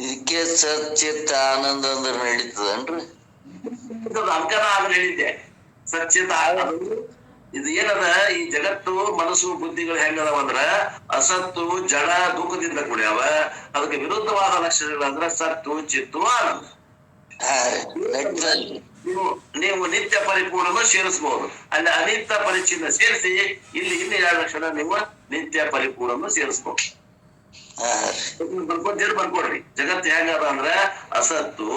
ಇದಕ್ಕೆ ಸಚ್ಚಿತ್ತ ಆನಂದ ಅಂದ್ರೆ ನಡೀತದನ್ರಿ? ಅಂಕನ ಆದ್ರೆ ಹೇಳಿದ್ದೆ ಸಚ್ಚಿತ ಆನಂದ. ಇದು ಏನದ, ಈ ಜಗತ್ತು ಮನಸ್ಸು ಬುದ್ಧಿಗಳು ಹೆಂಗದವ ಅಂದ್ರ ಅಸತ್ತು ಜಡ ದುಃಖದಿಂದ ಕೂಡ್ಯಾವ. ಅದಕ್ಕೆ ವಿರುದ್ಧವಾದ ಲಕ್ಷಣಗಳಂದ್ರ ಸತ್ತು ಚಿತ್ತು ಆನಂದ. ನೀವು ನಿತ್ಯ ಪರಿಪೂರ್ಣ ಸೇರಿಸಬಹುದು. ಅಲ್ಲಿ ಅನಿತ್ಯ ಪರಿಚಿನ್ನ ಸೇರಿಸಿ ಇಲ್ಲಿ 2 ಲಕ್ಷಣ ನೀವು ನಿತ್ಯ ಪರಿಪೂರ್ಣ ಸೇರಿಸಬಹುದು. ಬರ್ಕೊಡ್ರಿ. ಜಗತ್ತು ಹೆಂಗದ ಅಂದ್ರ ಅಸತ್ತು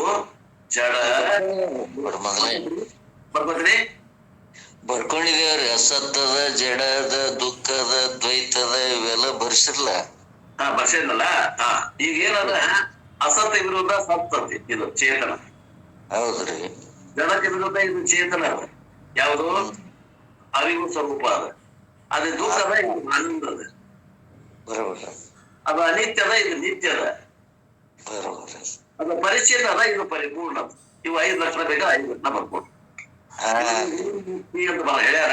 ಜಡ ಬರ್ಕೋದ್ರಿ. ಬರ್ಕೊಂಡಿದೇವ್ರಿ. ಅಸತ್ತದ, ಜಡದ, ದುಃಖದ, ದ್ವೈತದ ಇವೆಲ್ಲ ಬರ್ಸಿರ್ಲ. ಬರ್ಸಿದ್ನಲ್ಲ. ಈಗ ಏನದ, ಅಸತ್ತ ವಿರುದ್ಧ ಸತ್ತತಿ ಇದು ಚೇತನ. ಹೌದ್ರಿ. ಜಡಕ್ಕೆ ವಿರುದ್ಧ ಇದು ಚೇತನ. ಯಾವುದು? ಅರಿವು ಸ್ವರೂಪ ಅದ. ಅದು ದುಃಖದ, ಇದು ಆನಂದದ. ಬರೋಬರ. ಅದು ಅನಿತ್ಯದ, ಇದು ನಿತ್ಯದ. ಬರೋಬರ. ಅದು ಪರಿಚ್ಛೇದ ಅದ, ಇದು ಪರಿಪೂರ್ಣ. ಇವು 5 ಲಕ್ಷಣ ಬೇಕಾ? 5 ಲಕ್ಷಣ ಬರ್ಬೋದು ಅಂತ ಹೇಳ್ಯಾರ.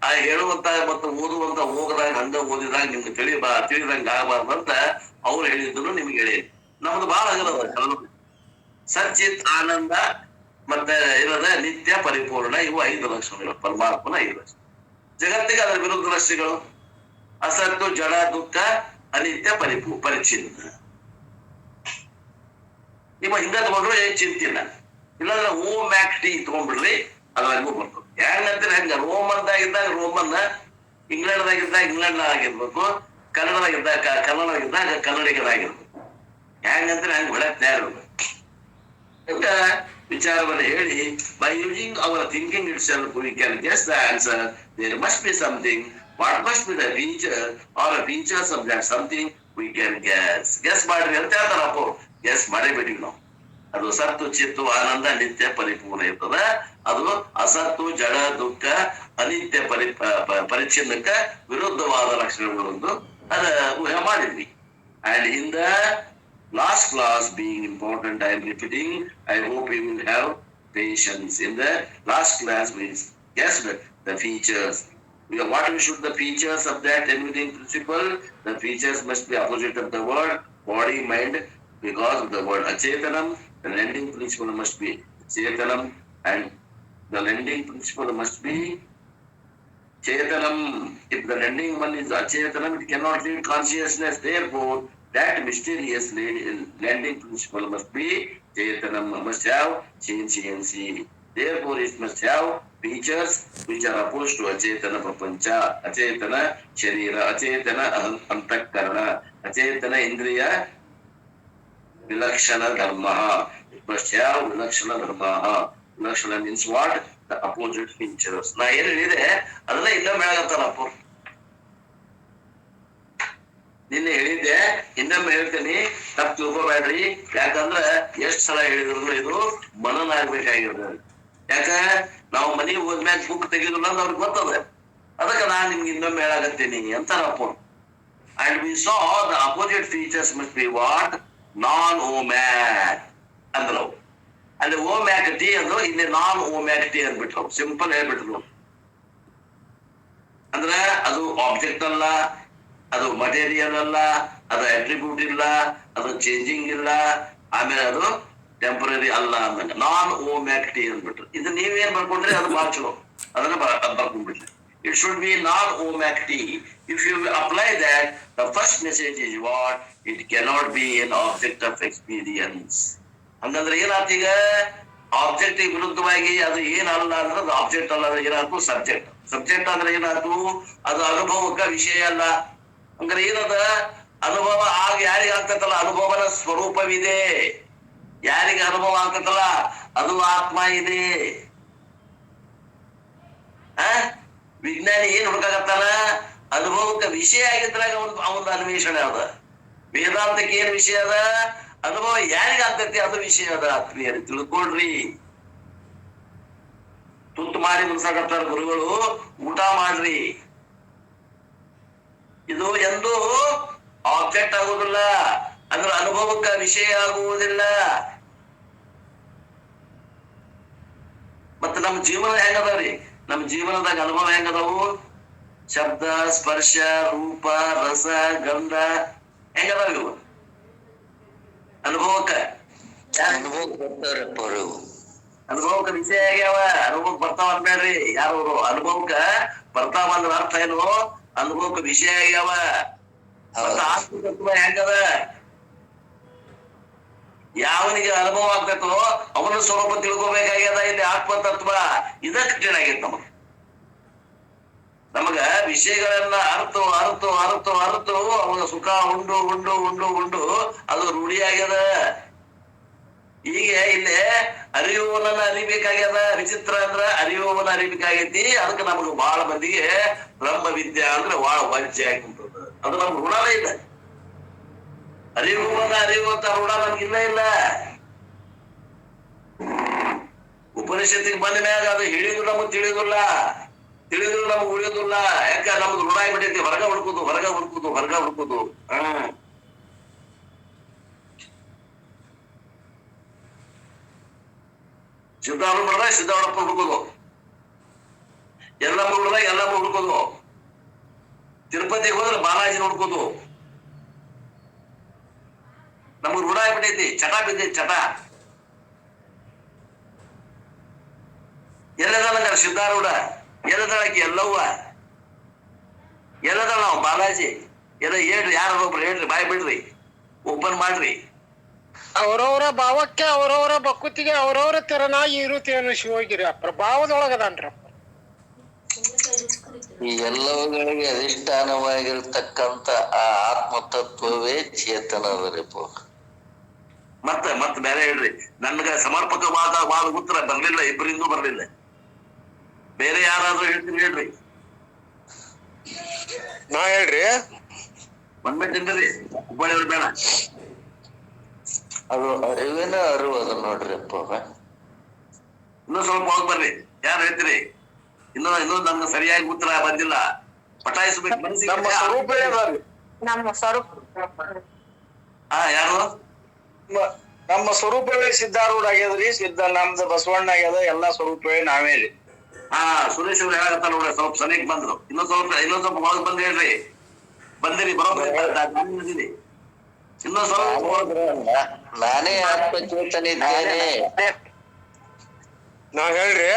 ಆ ಹೇಳುವಂತ ಮತ್ತು ಓದುವಂತ ಹೋಗದಾಗ ಹಂಗ ಓದಿದಾಗ ನಿಮ್ಗೆ ತಿಳಿದಂಗ ಆಗಬಾರ್ದಂತ ಅವ್ರು ಹೇಳಿದ್ರು ನಿಮ್ಗೆ ಹೇಳಿ. ನಮ್ದು ಬಹಳ ಆಗಲ್ಲ. ಸಚ್ಚಿತ್ ಆನಂದ ಮತ್ತೆ ಇರದ ನಿತ್ಯ ಪರಿಪೂರ್ಣ, ಇವು 5 ಲಕ್ಷಣಗಳು, ಪರಮಾತ್ಮನ 5 ಲಕ್ಷಣ. ಜಗತ್ತಿಗೆ ಅದರ ವಿರುದ್ಧ ಲಕ್ಷಣಗಳು ಅಸತ್ತು, ಜಡ, ದುಃಖ, ಅನಿತ್ಯ, ಪರಿಚ್ಛಿನ್ನ. ನಿಮ್ಮ ಹಿಂದೆ ತಗೊಂಡ್ರು ಏನ್ ಚಿಂತಿಲ್ಲ. ಇಲ್ಲಾಂದ್ರೆ ಓಂ ಮ್ಯಾಕ್ ಟಿ ತಗೊಂಡ್ಬಿಡ್ರಿ, ಅದ್ರಾಗೂ ಬರ್ತದೆ. ಹೆಂಗಂದ್ರೆ ಹೆಂಗ ರೋಮನ್ದಾಗಿದ್ದಾಗ ರೋಮನ್, ಇಂಗ್ಲೆಂಡ್ದಾಗಿದ್ದಾಗ ಇಂಗ್ಲೆಂಡ್ ಆಗಿರ್ಬೇಕು, ಕನ್ನಡದಾಗಿದ್ದಾಗ ಕನ್ನಡಿಗರಾಗಿರ್ಬೇಕು. ಹೆಂಗಂದ್ರೆ ಹೆಂಗ್ ಹೊಳಕ್ ತಯಾರಿರ್ಬೇಕು. ವಿಚಾರವನ್ನು ಹೇಳಿ, by using our thinking itself we can guess the answer. There must be something. What must be the feature or a features of that something we can guess ಮಾಡ್ರಿ ಅಂತ ಹೇಳ್ತಾರಪ್ಪ. ಗೆಸ್ ಮಾಡೇಬಿಟ್ಟಿವಿ ನಾವು. ಅದು ಸತ್ತು, ಚಿತ್ತು, ಆನಂದ, ನಿತ್ಯ, ಪರಿಪೂರ್ಣ ಇರ್ತದ. ಅದು ಅಸತ್ತು, ಜಡ, ದುಃಖ, ಅನಿತ್ಯ, ಪರಿಚ್ಛಿನ್ನಕ್ಕ ವಿರುದ್ಧವಾದ ಲಕ್ಷಣಗಳು ಒಂದು ಅದ ಊಹೆ ಮಾಡಿದ್ವಿ. And in the last class being important, I am repeating, I hope you will have patience. In the last class we guessed the features. What should the features of that limiting principle? The features must be opposite of the word body, mind, because of the word achetanam. The lending principle must be chetanam, and the lending principle must be chetanam. If the lending one is achetanam, it cannot lead consciousness. Therefore, that mysterious lending principle must be chetanam, must have sentiency. Therefore, it must have features which are opposed to achetana prapancha, achetana sharira, achetana antakarana, achetana indriya, vilakshana dharma. It must have vilakshana dharma. Vilakshana means what? The opposite features. ನಾ ಏನ್ ಹೇಳಿದೆ ಅದನ್ನ ಇನ್ನೊಮ್ಮೆ ಹೇಳತ್ತಾರಪ್ಪ. ನಿನ್ನೆ ಹೇಳಿದ್ದೆ, ಇನ್ನೊಮ್ಮೆ ಹೇಳ್ತೀನಿ, ತಪ್ಪು ತಿಳ್ಕೊಬೇಡ್ರಿ. ಯಾಕಂದ್ರ ಎಷ್ಟ್ ಸಲ ಹೇಳಿದ್ರು ಇದು ಮನನ ಆಗ್ಬೇಕಾಗಿರ್ತದೆ. ಯಾಕ ನಾವು ಮನೆಗೆ ಹೋದ್ಮ್ಯಾಗ ಬುಕ್ ತೆಗೆದಿಲ್ಲ ಅಂತ ಅವ್ರಿಗೆ ಗೊತ್ತದ. ಅದಕ್ಕೆ ನಾನ್ ನಿಮ್ಗೆ ಇನ್ನೊಮ್ಮೆ ಹೇಳಾಕತ್ತೀನಿ ಅಂತಾರಪ್ಪ. And we saw the opposite features must be what? ನಾನ್ ಓಮ್ಯಾಕ್ ಅಂದ್ರು. ಅಲ್ಲಿ ಓಮ್ಯಾಕ್ ಟಿ ಅಂದ್ರು, ಇಲ್ಲಿ ನಾನ್ ಓಮ್ಯಾಕ್ ಟಿ ಅಂದ್ಬಿಟ್ರು. ಸಿಂಪಲ್ ಹೇಳ್ಬಿಟ್ರು. ಅಂದ್ರ ಅದು ಆಬ್ಜೆಕ್ಟ್ ಅಲ್ಲ, ಅದು ಮಟೀರಿಯಲ್ ಅಲ್ಲ, ಅದು ಅಟ್ರಿಬ್ಯೂಟ್ ಇಲ್ಲ, ಅದು ಚೇಂಜಿಂಗ್ ಇಲ್ಲ, ಆಮೇಲೆ ಅದು ಟೆಂಪರರಿ ಅಲ್ಲ ಅಂದಂಗ ನಾನ್ ಓಮ್ಯಾಕ್ಟಿ ಅಂದ್ಬಿಟ್ರು. ಇದು ನೀವೇನ್ ಬರ್ಕೊಂಡ್ರಿ ಅದು ಬಹಳ ಚಲೋ, ಅದನ್ನ ಬರ್ಕೊಂಡ್ಬಿಟ್ರಿ. ಇಟ್ ಶುಡ್ ಬಿ ನಾನ್ ಓಮ್ಯಾಕ್ಟಿ. If you apply that, the first message is what? It cannot be an object of experience. ಹಂಗಂದ್ರೆ ಏನಾಯ್ತು? ಈಗ ಆಬ್ಜೆಕ್ಟ್ ವಿರುದ್ಧವಾಗಿ ಅದು ಏನಲ್ಲ ಅಂದ್ರೆ ಅದು ಆಬ್ಜೆಕ್ಟ್ ಅಲ್ಲ, ಏನಾಯ್ತು? ಸಬ್ಜೆಕ್ಟ್. ಸಬ್ಜೆಕ್ಟ್ ಅಂದ್ರೆ ಏನಾಯ್ತು? ಅದು ಅನುಭವಕ್ಕ ವಿಷಯ ಅಲ್ಲ. ಹಂಗಾರೆ ಏನದ? ಅನುಭವ ಆಗ ಯಾರಿಗ ಆಗ್ತೈತಲ್ಲ, ಅನುಭವನ ಸ್ವರೂಪವಿದೆ. ಯಾರಿಗೆ ಅನುಭವ ಆಗ್ತೈತಲ್ಲ ಅದು ಆತ್ಮ ಇದೆ. ವಿಜ್ಞಾನಿ ಏನ್ ಹುಡುಕಾಗತ್ತಾನ? ಅನುಭವಕ್ಕೆ ವಿಷಯ ಆಗಿದ್ರಾಗ ಅವನ ಅನ್ವೇಷಣೆ ಅದ. ವೇದಾಂತಕ್ಕೆ ಏನ್ ವಿಷಯ ಅದ? ಅನುಭವ ಯಾರಿಗ ಆಗ್ತೈತಿ ಅದು ವಿಷಯ ಅದ. ಆತ್ಮೀಯರು ತಿಳ್ಕೊಳ್ರಿ. ತುತ್ತು ಮಾಡಿ ಮುನ್ಸಾಕತ್ತಾರ ಗುರುಗಳು, ಊಟ ಮಾಡ್ರಿ. ಇದು ಎಂದು ಆಬ್ಜೆಕ್ಟ್ ಆಗುವುದಿಲ್ಲ, ಅದ್ರ ಅನುಭವಕ್ಕ ವಿಷಯ ಆಗುವುದಿಲ್ಲ. ಮತ್ತೆ ನಮ್ಮ ಜೀವನ ಹೆಂಗದವ್ರಿ? ನಮ್ಮ ಜೀವನದಾಗ ಅನುಭವ ಹೆಂಗದವು? ಶಬ್ದ, ಸ್ಪರ್ಶ, ರೂಪ, ರಸ, ಗಂಧ ಹೆಂಗದಾವ ಇವು? ಅನುಭವಕ್ಕ ಅನುಭವಕ್ಕ ವಿಷಯ ಆಗ್ಯಾವ. ಅನುಭವಕ್ಕೆ ಬರ್ತಾವ ಅನ್ಬೇಡ್ರಿ ಯಾರು. ಅನುಭವಕ್ಕ ಬರ್ತಾವ ಅಂದ್ರ ಅರ್ಥ ಏನು? ಅನುಭವಕ್ಕೆ ವಿಷಯ ಆಗ್ಯಾವ. ಆತ್ಮತತ್ವ ಹೆಂಗದ? ಯಾವನಿಗೆ ಅನುಭವ ಆಗ್ಬೇಕೋ ಅವನ ಸ್ವರೂಪ ತಿಳ್ಕೊಬೇಕಾಗ್ಯದ. ಇಲ್ಲಿ ಆತ್ಮತತ್ವ ಇದ ಕಠಿಣ ಆಗೈತೆ ನಮಗ ವಿಷಯಗಳನ್ನ ಅರ್ತು ಅರ್ತು ಅರ್ತು ಅರ್ತು ಅವನ ಸುಖ ಉಂಡು ಉಂಡು ಉಂಡು ಉಂಡು ಅದು ರೂಢಿ ಆಗ್ಯದ. ಈಗ ಇಲ್ಲಿ ಅರಿಯುವವನನ್ನ ಅರಿಬೇಕಾಗ್ಯದ. ವಿಚಿತ್ರ ಅಂದ್ರ ಅರಿಯುವವನ ಅರಿಬೇಕಾಗೈತಿ. ಅದಕ್ಕೆ ನಮಗ ಬಹಳ ಮಂದಿಗೆ ಬ್ರಹ್ಮ ವಿದ್ಯಾ ಅಂದ್ರೆ ಬಹಳ ವಜ್ಜೆ ಆಗಿಬಿಟ್ಟದ. ಅದು ನಮ್ಗೆ ಋಣನೇ ಇಲ್ಲ. ಅರಿಯುವವನ ಅರಿಯುವಂತ ಋಣ ನಮ್ಗಿಲ್ಲ ಇಲ್ಲ. ಉಪನಿಷತ್ತಿಗೆ ಬಂದ ಮ್ಯಾಗ ಅದು ಹೇಳಿದ್ರು ನಮಗ್ ತಿಳಿಯೋದಿಲ್ಲ, ತಿಳಿದ್ರು ನಮಗ್ ಉಳಿಯೋದಿಲ್ಲ. ಯಾಕ ನಮ್ದು ಋಣ ಆಗ್ಬಿಟ್ಟೈತಿ. ಹೊರಗ ಹುಡ್ಕುದು ಹೊರಗ ಹುಡ್ಕುದು ಹೊರಗ ಹುಡ್ಕುದು. ಸಿದ್ಧಾರೂಢ ಸಿದ್ಧಾರೂಢಪ್ಪ ಹುಡುಕುದು. ಎಲ್ಲ ಮುರುಳದಾಗ ಎಲ್ಲ ಹುಡ್ಕೋದು. ತಿರುಪತಿಗೆ ಹೋದ್ರೆ ಬಾಲಾಜಿ ನೋಡ್ಕೋದು. ನಮಗ್ ರೂಢ ಆಗ್ಬಿಟ್ಟೈತಿ, ಚಟ ಬಿದ್ದೈತಿ ಚಟ. ಎಲ್ಲದಾಳ ಸಿದ್ಧಾರೂಢ, ಎಲ್ಲದಾಳಕಿ ಎಲ್ಲವ್ವ, ಎಲ್ಲದಾಳ ನಾವು ಬಾಲಾಜಿ. ಎಲ್ಲ ಹೇಳ್ರಿ, ಯಾರು ಒಬ್ರು ಹೇಳ್ರಿ, ಬಾಯ್ ಬಿಡ್ರಿ, ಓಪನ್ ಮಾಡ್ರಿ. ಅವ್ರವ್ರ ಭಾವಕ್ಕೆ ಅವ್ರವ್ರ ಭಕುತಿಗೆ ಅವ್ರವ್ರ ತೆರನಾಗಿ ಇರುತ್ತೇನು ಶಿವಗಿರಿ ಪ್ರಭಾವದೊಳಗದಾನ್ರಿ. ಈ ಎಲ್ಲವುಗಳಿಗೆ ಅಧಿಷ್ಠಾನವಾಗಿರ್ತಕ್ಕಂಥ ಆ ಆತ್ಮತತ್ವವೇ ಚೇತನದರಿಪ್ಪ. ಮತ್ತ ಬೇರೆ ಹೇಳ್ರಿ. ನನ್ಗ ಸಮರ್ಪಕವಾದ ಉತ್ತರ ಬರ್ಲಿಲ್ಲ, ಇಬ್ಬರಿಂದೂ ಬರ್ಲಿಲ್ಲ. ಬೇರೆ ಯಾರಾದ್ರೂ ಹೇಳ್ತೀನಿ ಹೇಳ್ರಿ. ನಾ ಹೇಳ್ರಿ, ಬಂದ್ಬಿಟ್ಟಿನ್ರಿ, ಹುಬ್ಬಳ್ಳಿ ಬೇಡ. ಅದು ಅರಿವಿನ ಅರಿವು ಅದು ನೋಡ್ರಿಪ್ಪ. ಇನ್ನೂ ಸ್ವಲ್ಪ ಹೋಗಿ ಬರ್ರಿ, ಯಾರು ಹೇಳ್ತೀರಿ? ಇನ್ನೂ ನಮ್ಗೆ ಸರಿಯಾಗಿ ಉತ್ತರ ಬಂದಿಲ್ಲ. ಪಟಾಯಿಸ್ಬೇಕು ಮನಸ್ಸಿಗೆ. ನಮ್ಮ ಸ್ವರೂಪ ಹಾ, ಯಾರು? ನಮ್ಮ ಸ್ವರೂಪವೇ ಸಿದ್ಧಾರೂಢ ಆಗ್ಯದ್ರಿ. ನಮ್ದು ಬಸವಣ್ಣ ಆಗ್ಯದ. ಎಲ್ಲಾ ಸ್ವರೂಪವೇ ನಾವೇ ರೀ. ಹಾ, ಸುರೇಶ್ ಅವ್ರು ಹೇಳಕತ್ತಾರ ನೋಡ್ರಿ, ಸ್ವಲ್ಪ ಸನಿಕ್ ಬಂದ್ರು. ಇನ್ನೊಂದ್ ಸ್ವಲ್ಪ ಒಳಗ್ ಬಂದ್ ಹೇಳ್ರಿ. ಬಂದಿರಿ, ಬರೋಬ್ಬರಿ ಇನ್ನೊಂದ್ ಸ್ವಲ್ಪ. ನಾನೇ ಆತ್ಮಚೇತನ ಇದ್ದೇನೆ. ನಾವ್ ಹೇಳ್ರಿ,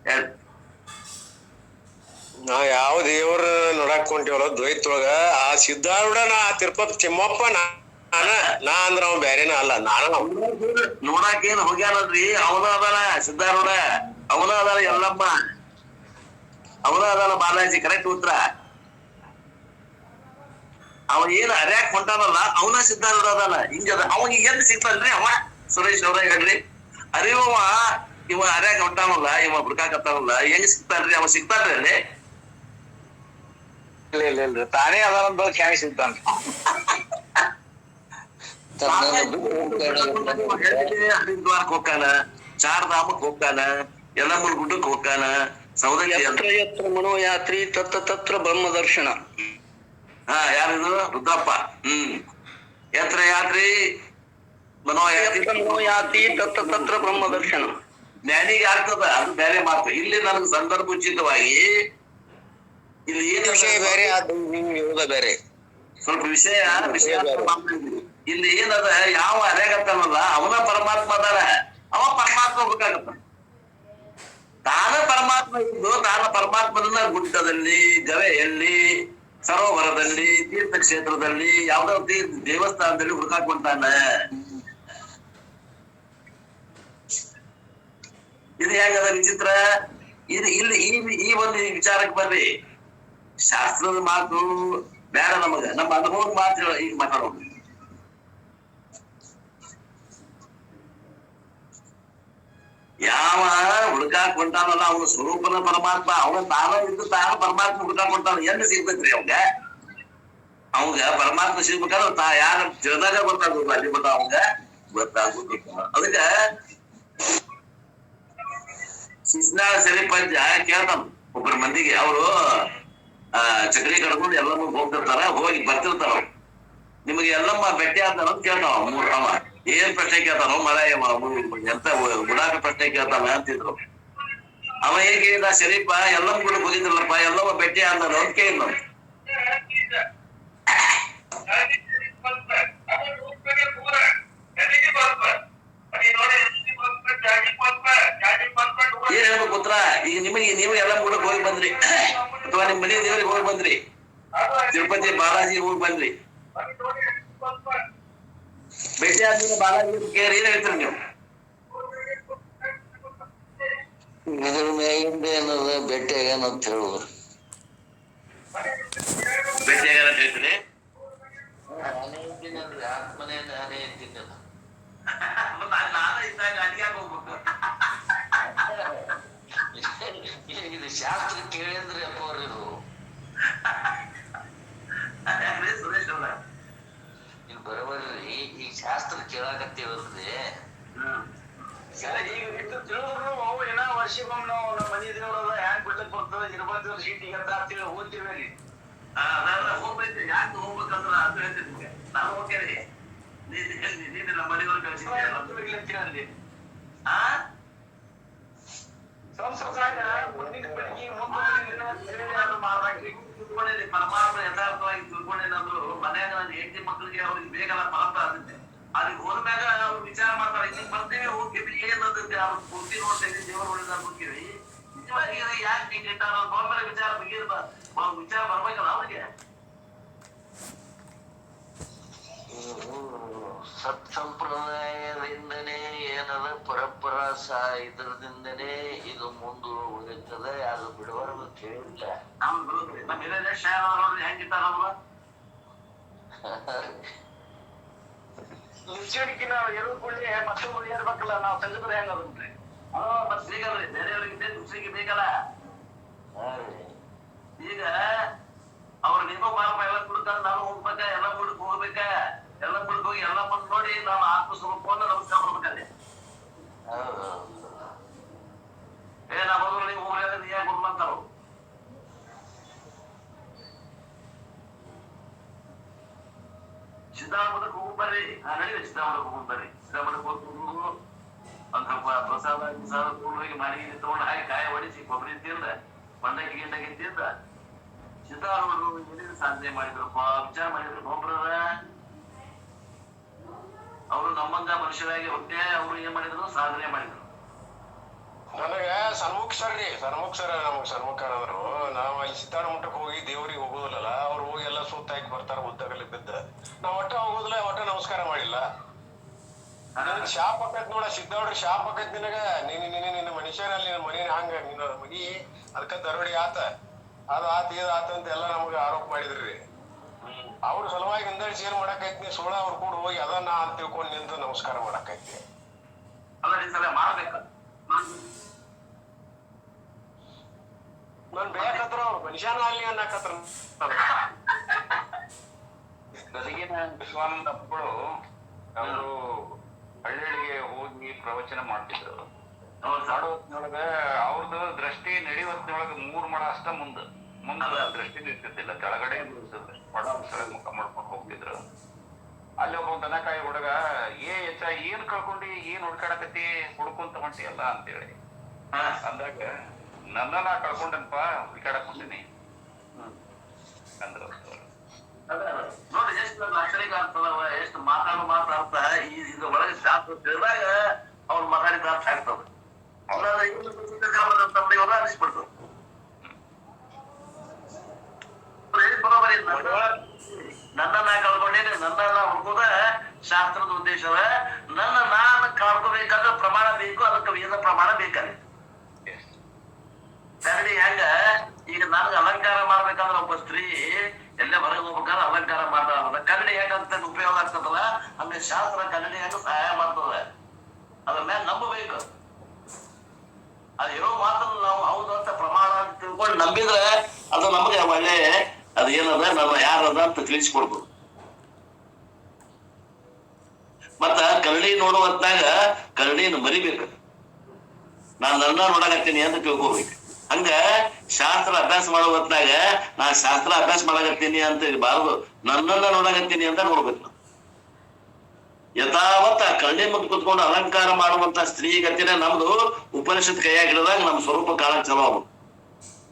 ಹೇಳ್ರಿ. ನಾವ್ ಯಾವ ದೇವ್ರ ನೋಡಾಕ್ ಹೊಂಟಿವಲ್ಲ ದ್ವೈತೊಳಗ, ಆ ಸಿದ್ಧಾರೂಢನ ಆ ತಿರುಪತಿ ತಿಮ್ಮಪ್ಪ ನಾ ಅಂದ್ರ ಅವ್ ಬ್ಯಾರೇನ ಅಲ್ಲ. ನೋಡಾಕ ಏನ್ ಹೋಗ್ಯಾನಲ್ರಿ, ಅವನ ಅದಾನ ಸಿದ್ಧಾರೂಢ, ಅವನ ಅದಾನ ಎಲ್ಲಮ್ಮ, ಅವನ ಅದಾನ ಬಾಲಾಜಿ. ಕರೆಕ್ಟ್ ಉತ್ತರ. ಅವ ಏನ್ ಅರ್ಯಾಕ್ ಹೊಂಟಾನಲ್ಲ, ಅವನ ಸಿದ್ಧಾರೂಢ ಅದಾನ. ಹಿಂಗದ ಅವನಿಗೆ ಎಲ್ಲಿ ಸಿಗ್ತಾನ್ರಿ ಅವ? ಸುರೇಶ್ ಅವ್ರ ಹೇಳ್ರಿ. ಅರಿವವ ಇವ ಅರ್ಯಾಕ್ ಹೊಂಟಾನಲ್ಲ, ಇವ ಬುಡ್ಕಾಕತ್ತಾನಲ್ಲ, ಹೆಂಗ್ ಸಿಗ್ತಾನ್ರಿ? ಅವ ಸಿಗ್ತಾನ್ರಿ ಅಲ್ಲಿ? ಇಲ್ಲ ತಾನೇ ಅದಾನ ಖ್ಯಾನಿ ಸಿಗ್ತಾನ. ಹರಿದ್ವಾರಕ್ ಹೋಗ್ತಾನ, ಚಾರ್ಧಾಮಕ್ ಹೋಗ್ತಾನ, ಯಲ್ಲಮ್ಮನ ಗುಡ್ಡಕ್ ಹೋಗ್ತಾನ, ಸೌದತ್ತಿ ಮನೋಯಾತ್ರಿ ತತ್ರ ಬ್ರಹ್ಮ ದರ್ಶನ. ಹಾ, ಯಾರಿದು? ರುದ್ರಪ್ಪ. ಯತ್ರ ಯಾತ್ರಿ ಮನೋಯಾತಿ ತತ್ರ ಬ್ರಹ್ಮ ದರ್ಶನ. ಜ್ಞಾನಿಗೆ ಆಗ್ತದ, ಅದು ಬೇರೆ ಮಾತು. ಇಲ್ಲಿ ನನಗೆ ಸಂದರ್ಭೋಚಿತವಾಗಿ ಇಲ್ಲಿ ಏನು ವಿಷಯ ಬೇರೆ, ಬೇರೆ ಸ್ವಲ್ಪ ವಿಷಯ ಇಲ್ಲಿ ಏನದ, ಯಾವ ಅರೆಗತ್ತಾನಲ್ಲ ಅವನ ಪರಮಾತ್ಮ ಅದಾರ. ಅವ ಪರಮಾತ್ಮ ಬೇಕಾಗತ್ತ. ತಾನ ಪರಮಾತ್ಮ ಇದ್ದು ತಾನ ಪರಮಾತ್ಮನ ಗುಡ್ಡದಲ್ಲಿ, ಗವೆಯಲ್ಲಿ, ಸರೋವರದಲ್ಲಿ, ತೀರ್ಥಕ್ಷೇತ್ರದಲ್ಲಿ, ಯಾವ್ದೋ ದೇವಸ್ಥಾನದಲ್ಲಿ ಹುಡುಕಾಕೊಂತಾನ. ಇದು ಹೇಗದ ವಿಚಿತ್ರ. ಇದು ಇಲ್ಲಿ ಈ ಒಂದು ವಿಚಾರಕ್ಕೆ ಬರ್ರಿ. ಶಾಸ್ತ್ರದ ಮಾತು ಬೇಡ ನಮಗ, ನಮ್ಮ ಅನುಭವದ ಮಾತು ಈಗ ಮಾತಾಡೋದು. ಯಾವ ಹುಡುಕಾಕ್ ಹೊಂಟಾನಲ್ಲ ಅವನ ಸ್ವರೂಪನ ಪರಮಾತ್ಮ, ಅವನ ತಾನ ಇದ್ದು ತಾನು ಪರಮಾತ್ಮ ಹುಡುಕಾಕ್ ಹೊಂಟಾನ. ಎಲ್ಲಿ ಸಿಗ್ಬೇಕ್ರಿ ಅವಂಗ ಪರಮಾತ್ಮ ಸಿಗ್ಬೇಕಾದ್ರೆ ಯಾರ ತಿಳಿದಾಗ ಗೊತ್ತಾಗುದು, ಅಲ್ಲಿ ಬಂದ ಅವಂಗ ಗೊತ್ತಾಗುದು. ಅದಕ್ಕ ಶಿಸ್ನಾಳ ಸರಿ ಪಂಚ ಕೇಳ್ತಾನ ಒಬ್ಬರ ಮಂದಿಗೆ. ಅವರು ಚಕ್ರಿ ಕಡ್ಕೊಂಡು ಎಲ್ಲಮ್ಮ ಹೋಗ್ತಿರ್ತಾರ, ಹೋಗಿ ಬರ್ತಿರ್ತಾರ. ನಿಮಗೆ ಎಲ್ಲಮ್ಮ ಭೇಟಿ ಆದ ಅಂತ ಕೇಳ್ತಾವ. ಅವ ಏನ್ ಪ್ರಶ್ನೆ ಕೇಳ್ತಾನೋ ಮರ ಎಂತ ಗುಡಾಕ ಪ್ರಶ್ನೆ ಕೇಳ್ತಾನ ಅಂತಿದ್ರು. ಅವ ಹೇಗೆ ಹೇಳಿದ, ಶರೀಫ ಎಲ್ಲಮ್ಮ ಕೂಡ ಹೋಗಿದ್ರಲ್ಲಪ್ಪ, ಎಲ್ಲಮ್ಮ ಭೇಟಿ ಆದ ಅಂತ ಕೇಳಿದ್ನು. ಏನ್ ಹೇಳ್ಬೇಕು ಪುತ್ರ? ಈಗ ನೀವು ಎಲ್ಲ ಕೂಡ ಹೋಗಿ ಬಂದ್ರಿ, ಅಥವಾ ನಿಮ್ ಮನೆ ದೇವರಿಗೆ ಹೋಗಿ ಬಂದ್ರಿ, ತಿರುಪತಿ ಬಾಲಾಜಿ ಹೋಗಿ ಬಂದ್ರಿ. ಭೇಟಿ ಆದ್ಮೇಲೆ ಬಾಲಾಜಿ ಕೇಳಿ ಏನ್ ಹೇಳ್ತೀರಿ ನೀವು? ಇದ್ರ ಮ್ಯಾಗಿಂದ ಏನದ ಭೇಟಿ ಆಗ್ಯಾನ ಅಂತ ಹೇಳುದು. ಭೇಟಿ ಆಗ್ಯಾನ ಅಂತ ಹೇಳ್ತೀರಿ? ಆತ್ಮನೇ ನಾನೇ ಇದ್ದೀನಲ್ಲ. ನಾನು ಇದ್ದಾಗ ಅಲ್ಲಿಯಾಗ ಹೋಗ್ಬೇಕು. ಇದು ಶಾಸ್ತ್ರ ಕೇಳಿದ್ರಿ ಅಪ್ಪ ಅವ್ರು. ಇದು ಸುರೇಶ್ ಅವ್ರ ಇಲ್ಲಿ ಬರಬರ್ರಿ, ಈ ಶಾಸ್ತ್ರ ಕೇಳಾಕತ್ತೀವಲ್ರಿ. ಈಗ ಇಟ್ಟು ತಿಳಿದ್ರು ಅವು ಏನೋ ವರ್ಷಕ್ಕೊಮ್ಮೆ ನಾವು ನಮ್ಮ ಮನೆ ದೇವ್ರದ ಹ್ಯಾಂಗ್ ಬಿಡ್ಲಕ್ ಬರ್ತದ, 20 ಸೀಟಿಗೆ ಅಂತ ಅಂತೇಳಿ ಓದ್ತೀವಿ. ಹೋಗ್ಬೇಕು. ಯಾಕೆ ಹೋಗ್ಬೇಕಂದ್ರ ಅದು ಹೇಳ್ತೀನಿ ನಿಮ್ಗೆ. ನಾನು ಹೋಗ್ತೇನೆ, ನೀನು ನಮ್ಮ ಮನೆಯವ್ರು ಕಳಿಸಿದ್ದೆ. ಕೇಳಿದ್ರಿ ಆ ಸಂಸ್ಕೃತಾಗ ಮುಂದಿನ ಬೆಳಗ್ಗೆ ಮುಂದೆ ಮಾಡ್ದಂಗ್ರಿ ತಿಳ್ಕೊಂಡೇನಿ ಪರಮಾತ್ಮ ಯಥಾರ್ಥವಾಗಿ ತಿಳ್ಕೊಂಡೇನಂದ್ರು ಮನ್ಯಾಗ ನನ್ನ ಹೆಂಡತಿ ಮಕ್ಳಿಗೆ ಅವ್ರಿಗೆ ಬೇಗಲ್ಲ ಫಲಪ್ಪ ಆಗುತ್ತೆ ಅಲ್ಲಿ ಹೋದ್ಮ್ಯಾಗ ಅವ್ರು ವಿಚಾರ ಮಾಡ್ತಾರೆ ಇಲ್ಲಿ ಬರ್ತೇವೆ ಹೋಗ್ತೀವಿ ಏನಂತೈತಿ ಅವ್ರ ಪೂರ್ತಿ ನೋಡ್ತೇವೆ ದೇವ್ರ ಒಳ್ಳೆದ ಹೋಗ್ತೀವಿ ನಿಜವಾಗಿ ಯಾಕೆ ಹಿಂಗೆ ಇಟ್ಟಾರ ಮೇಲೆ ವಿಚಾರ ವಿಚಾರ ಬರ್ಬೇಕಲ್ಲ ಅವ್ರಿಗೆ ಸತ್ ಸಂಪ್ರದಾಯದಿಂದನೇ ಏನದ ಪರಂಪರಾ ಇದ್ರದಿಂದನೇ ಇದು ಮುಂದುವರಿತದೆ ಅದು ಬಿಡಬಾರ್ದು ಅಂತ ಹೇಳಿಲ್ಲ. ನಮ್ಮ ಹಿರಿಯ ನೋಡ್ರಿ ಹೆಂಗಿಟ್ಟಾರ ಅವ್ರ ಮುಚ್ಚಡಿಕಿನ ಎರಡು ಕೊಳ್ಳಿ ಮತ್ತೊಬ್ಬರು ಏರ್ಬೇಕಲ್ಲ ನಾವು ತೆಗೆದ್ರೆ ಹೆಂಗದ್ರಿ ಮತ್ ಬೇಕಲ್ರಿ ಬೇರೆಯವ್ರಿಗೆ ದುಡ್ಸಿಗೆ ಬೇಕಲ್ಲ ಈಗ ಅವ್ರ ನಿನ್ನೂ ಪಾಪ ಎಲ್ಲ ಕುಡ್ಕೊಂಡು ನಾನು ಹೋಗ್ಬೇಕ ಎಲ್ಲ ಮುಡ್ಕ್ ಹೋಗ್ಬೇಕ ಎಲ್ಲ ಮುಡ್ಕ್ ಹೋಗಿ ಎಲ್ಲ ಬಂದ್ ನೋಡಿ ನಾವು ಆತ್ಮ ಸ್ವರೂಪವನ್ನು ನಮಸ್ಕಾರ ಮಾಡ್ಬೇಕಲ್ಲಿ ನಾ ಬಂದ್ರು ನೀವು ಹೋಗ್ಲಿ ನೀ ಯಾಕೆ ಬರ್ಲಂತಾರು ಸಿದ್ದಾಮಠಕ್ಕೆ ಹೋಗ್ಬರ್ರಿ ನಡೀರಿ ಸಿದ್ದಾಮಠಕ್ಕೆ ಹೋಗ್ಬರ್ರಿ ಸಿದ್ದಾಮಠಕ್ಕೆ ಹೋಗ್ಕೊಂಡು ಒಂದ್ ಸ್ವಲ್ಪ ಪ್ರಸಾದ ಹೋಗಿ ಮನೆಗೆ ತಗೊಂಡು ಹಾಕಿ ಕಾಯಿ ಹೊಡಿಸಿ ಕೊಬ್ಬರಿ ತಿಂದ ಮಂಡಕ್ಕಿ ಗಿಂಡಕ್ಕೆ ತಿಂದ ಸಿದ್ದಾರೂಢರು ಏನೇನು ಸಾಧನೆ ಮಾಡಿದ್ರಪ್ಪ ವಿಚಾರ ಮಾಡಿದ್ರು ನೋಡ್ರ ಅವರು ನಮ್ಮಂಗ ಮನುಷ್ಯರಾಗಿ ಹೊಟ್ಟೆ ಅವ್ರು ಏನ್ ಮಾಡಿದ್ರು ಸಾಧನೆ ಮಾಡಿದ್ರು ನನಗ ಸನ್ಮುಖ ಸರ್ ನಮಗ್ ಸನ್ಮುಖರು ನಾವ್ ಅಲ್ಲಿ ಸಿದ್ದಾರ ಮಠಕ್ಕೆ ಹೋಗಿ ದೇವ್ರಿಗೆ ಹೋಗೋದಿಲ್ಲ ಅವ್ರು ಹೋಗಿ ಎಲ್ಲ ಸುತ್ತ ಹಾಕಿ ಬರ್ತಾರ ಉದ್ದಗಲ್ಲಿ ಬಿದ್ದ ನಾವ್ ಒಟ್ಟ ಹೋಗೋದಿಲ್ಲ ಒಟ್ಟ ನಮಸ್ಕಾರ ಮಾಡಿಲ್ಲ ಶಾಪ್ ಆಕೈತ್ ನೋಡ ಸಿದ್ದಾವ್ರಿ ಶಾಪ್ ಆಕೈತ್ ನಿನಗ ನಿನ್ನ ಮನುಷ್ಯನಲ್ಲಿ ನಿನ್ನ ಮನಿ ಹಂಗ ನಿನ್ನ ಮನಿ ಅದಕ್ಕ ದರೋಡಿ ಆತ ಅದ್ ಆತ ಇದ್ ಆತ ಅಂತ ಎಲ್ಲ ನಮಗ ಆರೋಪ ಮಾಡಿದ್ರಿ ಅವ್ರ ಸಲುವಾಗಿ ಹಿಂದಡಿಸಿ ಏನ್ ಮಾಡಕೈತಿ ಸೋಳ ಅವ್ರ ಕೂಡ ಹೋಗಿ ಅದನ್ನ ಅಂತ ತಿಳ್ಕೊಂಡ್ ನಿಂತು ನಮಸ್ಕಾರ ಮಾಡಕೈತಿ ಅಲ್ಲ ಈ ಸಲ ಮಾಡ್ಬೇಕ ನನ್ ಬೇಕತ್ರ ಅವ್ರು ಮನುಷ್ಯನ ಅಲ್ಲಿ ಅನ್ನಕತ್ರ ಗದಗಿನ ವಿಶ್ವಾನಂದ ಅಪ್ಪಗಳು ಅವರು ಹಳ್ಳಿಗೆ ಹೋಗಿ ಪ್ರವಚನ ಮಾಡ್ತಿದ್ರು ಹೊತ್ತಿನೊಳಗ ಅವ್ರದ್ದು ದೃಷ್ಟಿ ನಡೆಯುವತ್ತಿನೊಳಗ 3 ಮಳ ಅಷ್ಟ ಮುಂದ ದೃಷ್ಟಿ ನಿಲ್ತಿದ್ದಿಲ್ಲ ಕೆಳಗಡೆ ಮಡ ಮುಖ ಮಾಡ್ಕೊಂಡು ಹೋಗ್ತಿದ್ರು ಅಲ್ಲಿ ಒಬ್ಬ ದನಕಾಯಿ ಹುಡುಗ ಏನ್ ಕಳ್ಕೊಂಡಿ ಏನ್ ಹುಡ್ಕಾಡಕತ್ತಿ ಹುಡ್ಕೊಂತ ಹೊಂಟಿ ಎಲ್ಲ ಅಂತೇಳಿ ಅಂದಾಗ ನನ್ನ ಕಳ್ಕೊಂಡನಪ್ಪ ಹುಡ್ಕಾಡಕ್ ಹೊಂಟಿನಿ ಅಂದ್ರು ನೋಡಿ ಎಷ್ಟು ಲಕ್ಷಣಿಕ ಆಗ್ತದವ ಎಷ್ಟು ಮಾತಾಡ್ತ ಇದ್ರ ಒಳಗೆ ಶಾಸ್ತ್ರ ತಿಳಿದಾಗ ಅವ್ರು ಮಾತಾಡಿದ ಅರ್ಥ ಆಗ್ತದ ಅನಿಸ್ಬಿಡ್ತದ ಬರೋಬರಿ ನನ್ನ ಕಳ್ಕೊಂಡೇನೆ ನನ್ನ ಹುಡುಕೋದ ಶಾಸ್ತ್ರದ ಉದ್ದೇಶವ ನನ್ನ ನಾನು ಕಳ್ಕೋಬೇಕಾದ್ರೆ ಪ್ರಮಾಣ ಬೇಕು ಅದಕ್ಕೆ ವೇದ ಪ್ರಮಾಣ ಬೇಕಲ್ಲಿ ಕರಡಿ ಹೆಂಗ ಈಗ ನನ್ಗೆ ಅಲಂಕಾರ ಮಾಡ್ಬೇಕಂದ್ರ ಒಬ್ಬ ಸ್ತ್ರೀ ಎಲ್ಲೇ ಹೊರಗೆ ಹೋಗ್ಬೇಕಾದ್ರೆ ಅಲಂಕಾರ ಮಾಡ್ತಾರ ಕನ್ನಡಿ ಹೆಂಗಂತ ಉಪಯೋಗ ಆಗ್ತದಲ್ಲ ಹಂಗ ಶಾಸ್ತ್ರ ಕನ್ನಡಿ ಹೆಂಗ ಸಹಾಯ ಮಾಡ್ತದ ಅದ್ರ ಮ್ಯಾಲ ನಂಬಬೇಕು ಅದು ಹೇಳೋ ಮಾತನ್ನ ನಾವು ಹೌದು ಅಂತ ಪ್ರಮಾಣ ಅಂತ ತಿಳ್ಕೊಂಡು ನಂಬಿದ್ರೆ ಅದು ನಮಗೆ ಒಳ್ಳೆ ಅದು ಏನದ ನಮ್ಮ ಯಾರದ ಅಂತ ತಿಳಿಸ್ಕೊಡ್ಬೋದು ಮತ್ತ ಕರಡಿ ನೋಡುವ ಹೊತ್ನಾಗ ಕರಡಿನ ಮರಿಬೇಕು ನಾನ್ ನನ್ನ ನೋಡಕತ್ತೀನಿ ಅಂತ ತಿಳ್ಕೊಬೇಕು ಹಂಗ ಶಾಸ್ತ್ರ ಅಭ್ಯಾಸ ಮಾಡೋ ಹೊತ್ನಾಗ ನಾ ಶಾಸ್ತ್ರ ಅಭ್ಯಾಸ ಮಾಡಕತ್ತೀನಿ ಅಂತ ಇರಬಾರದು ನನ್ನನ್ನ ನೋಡಕತ್ತೀನಿ ಅಂತ ನೋಡ್ಬೇಕು ಯಥಾವತ್ ಆ ಕರಡಿ ಮುಂದೆ ಕುತ್ಕೊಂಡು ಅಲಂಕಾರ ಮಾಡುವಂತ ಸ್ತ್ರೀ ಗತಿನ ನಮ್ದು ಉಪನಿಷತ್ ಕೈಯಾಗ ಹಿಡಿದಾಗ ನಮ್ ಸ್ವರೂಪ ಕಾಣಕ್ ಚಲೋ ಆಗ್ಬೇಕು